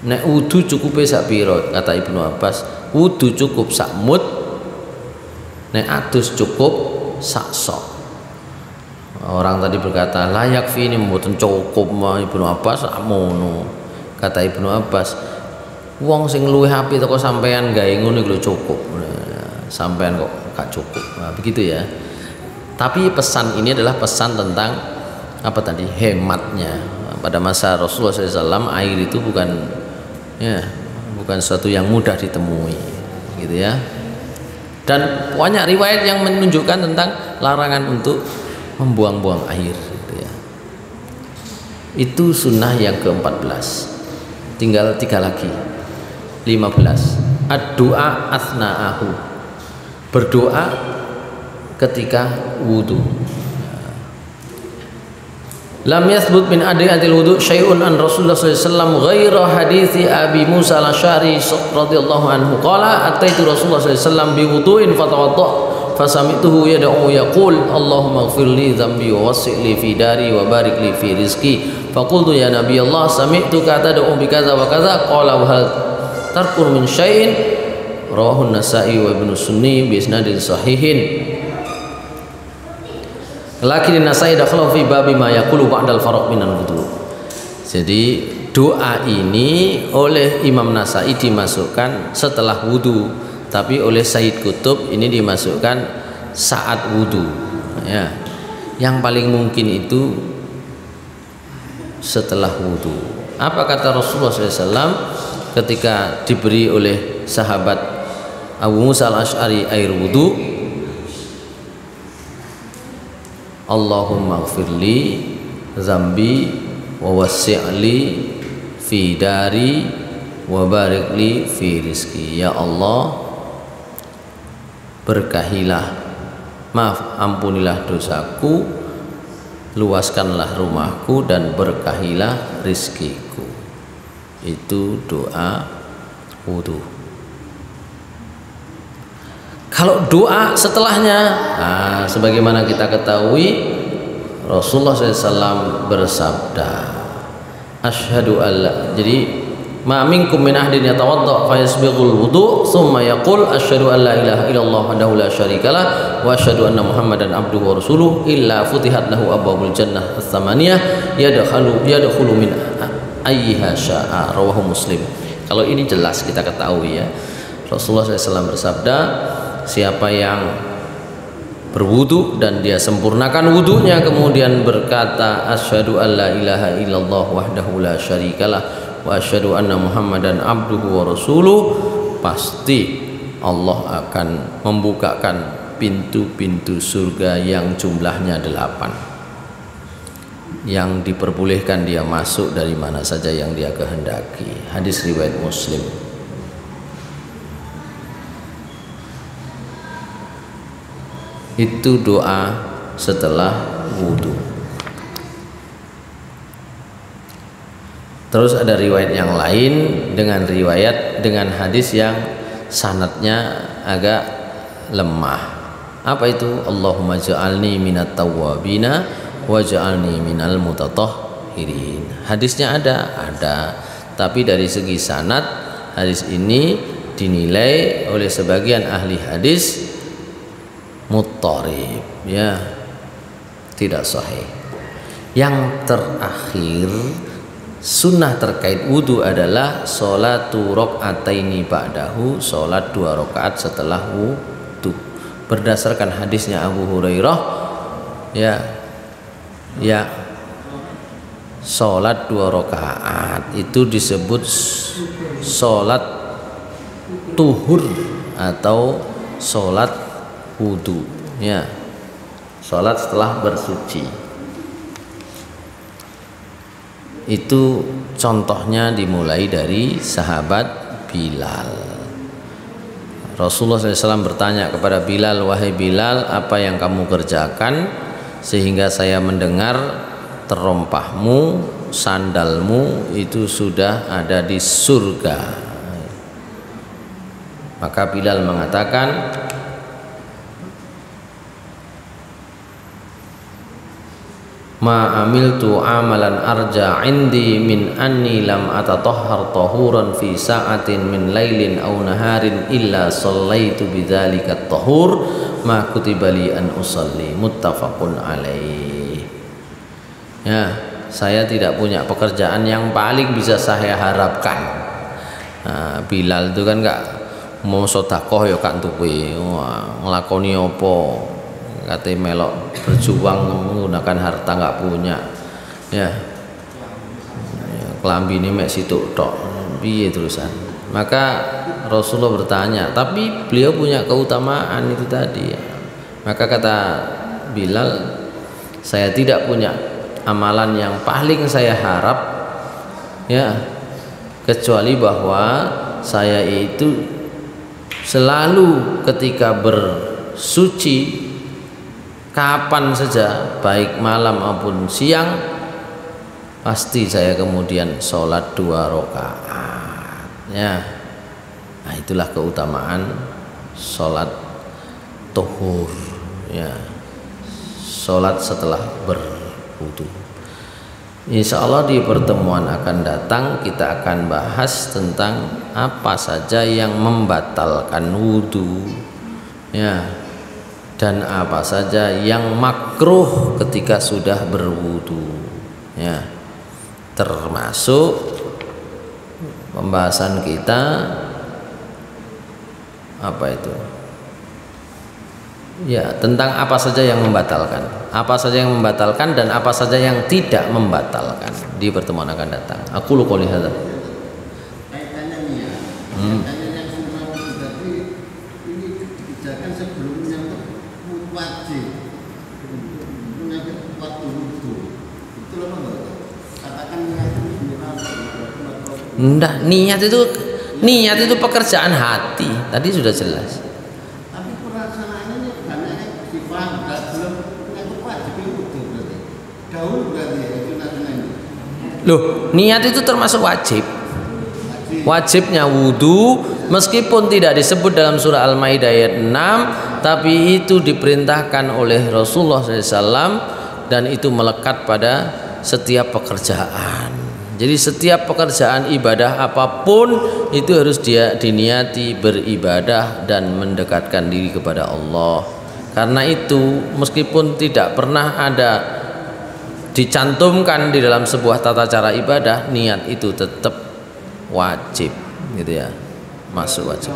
Nek wudu cukupe sak pira? Kata Ibnu Abbas, wudu cukup sak mud, nek adus cukup sak sok. Orang tadi berkata layak fi ini mboten cukup mah Ibnu Abbas amono. Kata Ibnu Abbas, wong sing luwih apik teko sampean gawe ngono iku lho cukup. Sampean kok gak cukup. Nah, begitu ya. Tapi pesan ini adalah pesan tentang apa tadi? Hematnya. Pada masa Rasulullah SAW air itu bukan sesuatu yang mudah ditemui, gitu ya. Dan banyak riwayat yang menunjukkan tentang larangan untuk membuang-buang air, gitu ya. Itu sunnah yang ke-14. Tinggal 3 lagi. 15. Ad-du'a athna'ahu. Berdoa ketika wudu. Lam yathbut min adiyatil wudu syai'un an Rasulullah sallallahu alaihi wasallam ghaira hadithi Abi Musa al-Asy'ari radhiyallahu anhu qala ataitu Rasulullah sallallahu alaihi wasallam bi wudu'in fatawadda fasamituhu yad'u yaqul Allahumma ighfir li dhanbi wa wasi' li fi dari wa barik li fi rizqi faqultu ya nabi Allah sami'tuka tad'u bi kadza wa kadza qala wa hal tarkun min syai'in rawahu an-Nasa'i wa Ibnu Sunni bi isnadin sahihin. Lakin Nasai dakhala fi babi ma yaqulu ba'dal faraq minal wudu. Jadi doa ini oleh Imam Nasai dimasukkan setelah wudu, tapi oleh Sayyid Qutb ini dimasukkan saat wudu. Ya. Yang paling mungkin itu setelah wudu. Apa kata Rasulullah SAW ketika diberi oleh sahabat Abu Musa al-Asy'ari air wudu? Allahumma ighfirli zambi wa wasi'li fi dari wa barikli fi rizki. Ya Allah, berkahilah, maaf, ampunilah dosaku, luaskanlah rumahku dan berkahilah rizkiku. Itu doa wudu. Kalau doa setelahnya, sebagaimana kita ketahui Rasulullah SAW bersabda, Asyhadu alla. Jadi, ma minkum min ahdin yatawadda fa yasbighul wudu, thumma yaqul asyhadu an la ilaha illallah wahdahu la syarikalah wa asyhadu anna Muhammadan abduhu wa rasuluh illa futihat lahu abwabul jannah ats-tsamaniyah yadkhulu min ayyiha syaa. Rawahu Muslim. Kalau ini jelas kita ketahui ya. Rasulullah SAW bersabda, siapa yang berwudu dan dia sempurnakan wudunya kemudian berkata asyhadu alla ilaha illallah wahdahu la syarikalah wa asyhadu anna Muhammadan abduhu wa rasuluh, pasti Allah akan membukakan pintu-pintu surga yang jumlahnya 8, yang diperbolehkan dia masuk dari mana saja yang dia kehendaki. Hadis riwayat Muslim. Itu doa setelah wudu. Terus ada riwayat yang lain dengan hadis yang sanadnya agak lemah. Apa itu? Allahumma ja'alni minat tawwabina wa ja'alni minal mutatahhirin. Hadisnya ada, tapi dari segi sanad hadis ini dinilai oleh sebagian ahli hadis muttarib, ya, tidak sahih. Yang terakhir, sunnah terkait wudu adalah sholatu rakaataini ba'dahu, sholat 2 rakaat setelah wudu. Berdasarkan hadisnya Abu Hurairah, ya, Ya, sholat 2 rakaat itu disebut sholat tuhur atau sholat wudu. Ya, sholat setelah bersuci. Itu contohnya dimulai dari sahabat Bilal. Rasulullah SAW bertanya kepada Bilal, wahai Bilal, apa yang kamu kerjakan sehingga saya mendengar terompahmu, sandalmu itu sudah ada di surga. Maka Bilal mengatakan, ma amiltu amalan arja indi min anni lam atatahhar tahuran fi sa'atin min lailin aw naharin illa sallaitu bidzalika at-tahur ma kutiba li an usalli, muttafaqun alaih. Ya, saya tidak punya pekerjaan yang paling bisa saya harapkan. Nah, Bilal itu kan enggak mau sedekah ya kan tuwe, nglakoni apa? Kate melok berjuang menggunakan harta nggak punya, ya kelambi ini mek situk tok, piye terusan. Maka Rasulullah bertanya, tapi beliau punya keutamaan itu tadi. Maka kata Bilal, saya tidak punya amalan yang paling saya harap, ya, kecuali bahwa saya itu selalu ketika bersuci, kapan saja, baik malam maupun siang, pasti saya kemudian sholat 2 rakaat. Ya, nah itulah keutamaan sholat tuhur. Ya, sholat setelah berwudu. Insya Allah di pertemuan akan datang kita akan bahas tentang apa saja yang membatalkan wudu. Ya. Dan apa saja yang makruh ketika sudah berwudu, ya, termasuk pembahasan kita apa itu, ya, tentang apa saja yang membatalkan, dan apa saja yang tidak membatalkan di pertemuan akan datang. Aku lu qouli hadza. Enggak, niat itu pekerjaan hati. Tadi sudah jelas. Tapi pelaksanaannya banyak sifat belum itu wajib itu berarti. Dahulu berarti itu nanti. Loh, niat itu termasuk wajib. Wajibnya wudu meskipun tidak disebut dalam surah Al-Maidah ayat 6, tapi itu diperintahkan oleh Rasulullah SAW dan itu melekat pada setiap pekerjaan. Jadi setiap pekerjaan ibadah apapun itu harus dia diniati beribadah dan mendekatkan diri kepada Allah. Karena itu meskipun tidak pernah ada dicantumkan di dalam sebuah tata cara ibadah, niat itu tetap wajib, gitu ya, masuk wajib.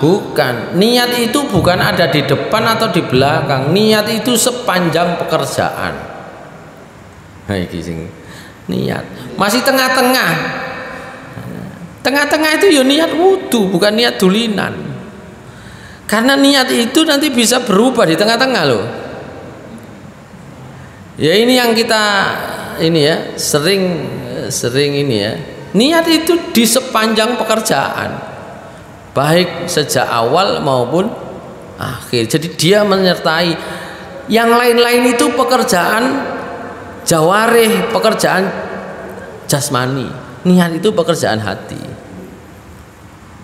Bukan, niat itu bukan ada di depan atau di belakang. Niat itu sepanjang pekerjaan. Niat masih tengah-tengah. Tengah-tengah itu ya niat wudu, bukan niat dulinan. Karena niat itu nanti bisa berubah di tengah-tengah loh. Ya ini yang kita ini ya sering ini ya. Niat itu di sepanjang pekerjaan, baik sejak awal maupun akhir. Jadi dia menyertai. Yang lain-lain itu pekerjaan jawarih, pekerjaan jasmani. Niat itu pekerjaan hati.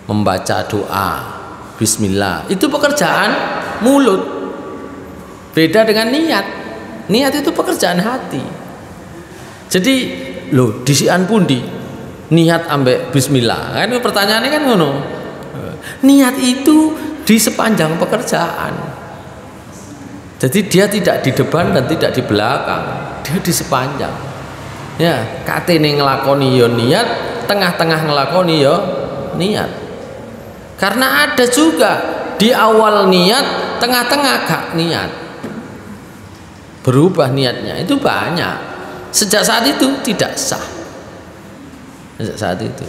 Membaca doa, bismillah, itu pekerjaan mulut. Beda dengan niat. Niat itu pekerjaan hati. Jadi loh, disian pundi niat ambek bismillah. Kan pertanyaannya kan ngono. Niat itu di sepanjang pekerjaan. Jadi dia tidak di depan dan tidak di belakang, dia di sepanjang. Ya, katene ngelakoni yo niat, tengah-tengah ngelakoni yo niat. Karena ada juga di awal niat, tengah-tengah gak niat, berubah niatnya, itu banyak. Sejak saat itu tidak sah. Sejak saat itu.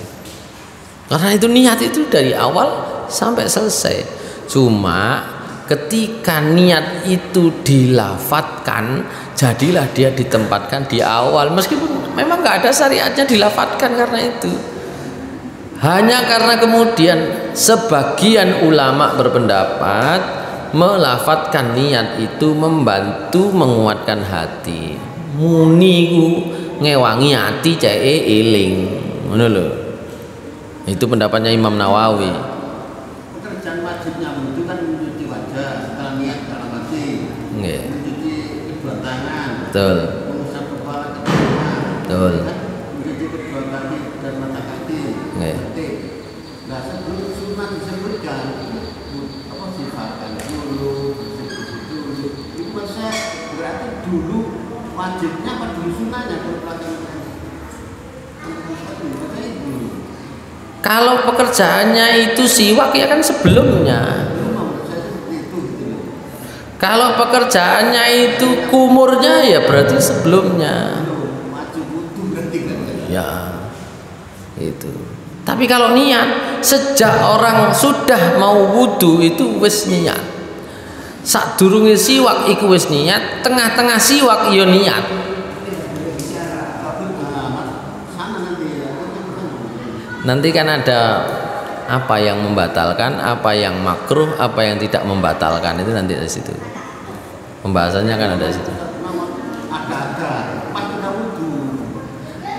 Karena itu niat itu dari awal sampai selesai. Cuma ketika niat itu dilafatkan, jadilah dia ditempatkan di awal. Meskipun memang nggak ada syariatnya dilafatkan karena itu. Hanya karena kemudian sebagian ulama berpendapat melafatkan niat itu membantu menguatkan hati. Muni ku ngewangi hati cek eling. Ngono lho. Itu pendapatnya Imam Nawawi. Pekerjaan wajibnya itu kan mencuci wajah, setelah niat dalam hati, mencuci kedua tangan, betul, mengusap kepala ke depan, betul, mencuci kedua kaki dan mata kaki. Nah, sebelum sunnah disebutkan apa sifatkan dulu, bersih dulu. Itu masa berarti dulu wajibnya apa dulu sunnahnya berpakaian. Kalau pekerjaannya itu siwak ya kan sebelumnya. Kalau pekerjaannya itu kumurnya ya berarti sebelumnya. Ya, itu. Tapi kalau niat, sejak orang sudah mau wudu itu wis niat. Sadurunge siwak iku wis niat, tengah-tengah siwak ya niat. Nanti kan ada apa yang membatalkan, apa yang makruh, apa yang tidak membatalkan, itu nanti di situ. Pembahasannya kan ada di situ.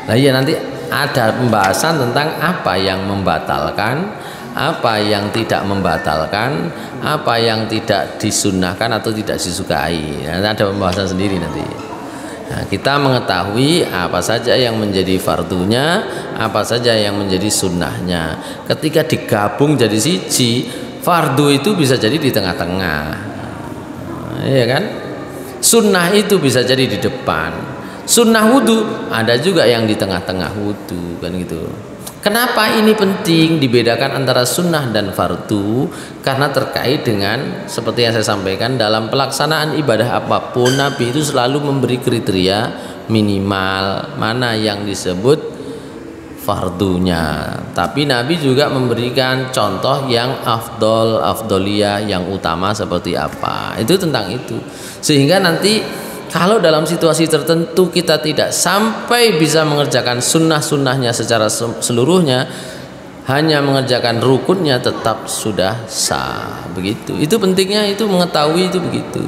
Nah iya, nanti ada pembahasan tentang apa yang membatalkan, apa yang tidak membatalkan, apa yang tidak disunnahkan atau tidak disukai. Nanti ada pembahasan sendiri nanti. Nah, kita mengetahui apa saja yang menjadi fardunya, apa saja yang menjadi sunnahnya. Ketika digabung jadi siji, fardu itu bisa jadi di tengah-tengah, iya kan? Sunnah itu bisa jadi di depan. Sunnah wudu ada juga yang di tengah-tengah wudu, kan gitu. Kenapa ini penting dibedakan antara sunnah dan fardu? Karena terkait dengan seperti yang saya sampaikan, dalam pelaksanaan ibadah apapun Nabi itu selalu memberi kriteria minimal mana yang disebut fardunya. Tapi Nabi juga memberikan contoh yang afdoliyah, yang utama seperti apa. Itu tentang itu. Sehingga nanti kalau dalam situasi tertentu kita tidak sampai bisa mengerjakan sunnah-sunnahnya secara seluruhnya, hanya mengerjakan rukunnya tetap sudah sah. Begitu. Itu pentingnya itu mengetahui itu begitu.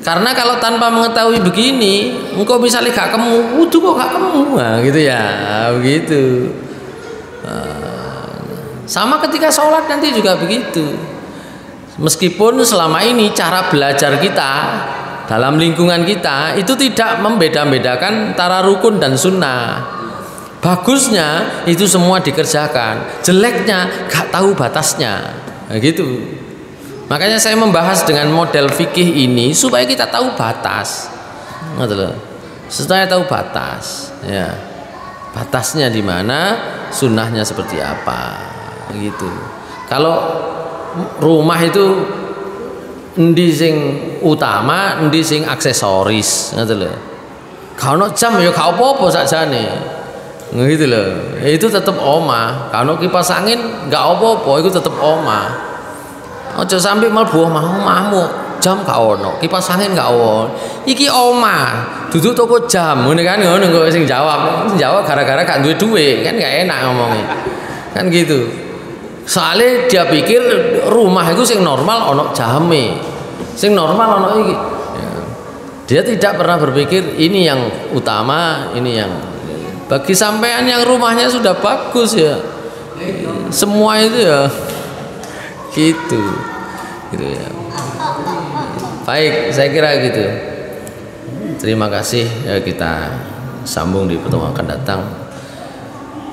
Karena kalau tanpa mengetahui begini, engkau misalnya gak kemu, wudu kok gak kemu, nah, gitu ya, begitu. Sama ketika sholat nanti juga begitu. Meskipun selama ini cara belajar kita dalam lingkungan kita itu tidak membeda-bedakan antara rukun dan sunnah. Bagusnya itu semua dikerjakan, jeleknya gak tahu batasnya, nah, gitu. Makanya saya membahas dengan model fikih ini supaya kita tahu batas, supaya tahu batas, ya, batasnya di mana, sunnahnya seperti apa, gitu. Kalau rumah itu endi sing utama, endi sing aksesoris, ngoten lho. Ka ono jam ya gak apa-apa sakjane. Gitu lho. Itu tetep omah. Ka ono kipas angin gak apa-apa, itu tetep omah. Aja sampe mlebu omahmu, jam gak ono, kipas angin gak ono. Iki omah, duduk toko jam, ngene kan ngono kok sing jawab. Sing jawab gara-gara gak duwe duit, kan gak enak ngomongnya. Kan gitu. Soalnya dia pikir rumah itu sing normal ono jame, sing normal ono iki. Ya. Dia tidak pernah berpikir ini yang utama, ini yang bagi sampean yang rumahnya sudah bagus ya. Semua itu ya gitu ya. Baik, saya kira gitu. Terima kasih ya, kita sambung di pertemuan akan datang.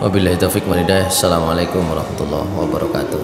Wabillahi taufiq wal hidayah. Assalamualaikum warahmatullahi wabarakatuh.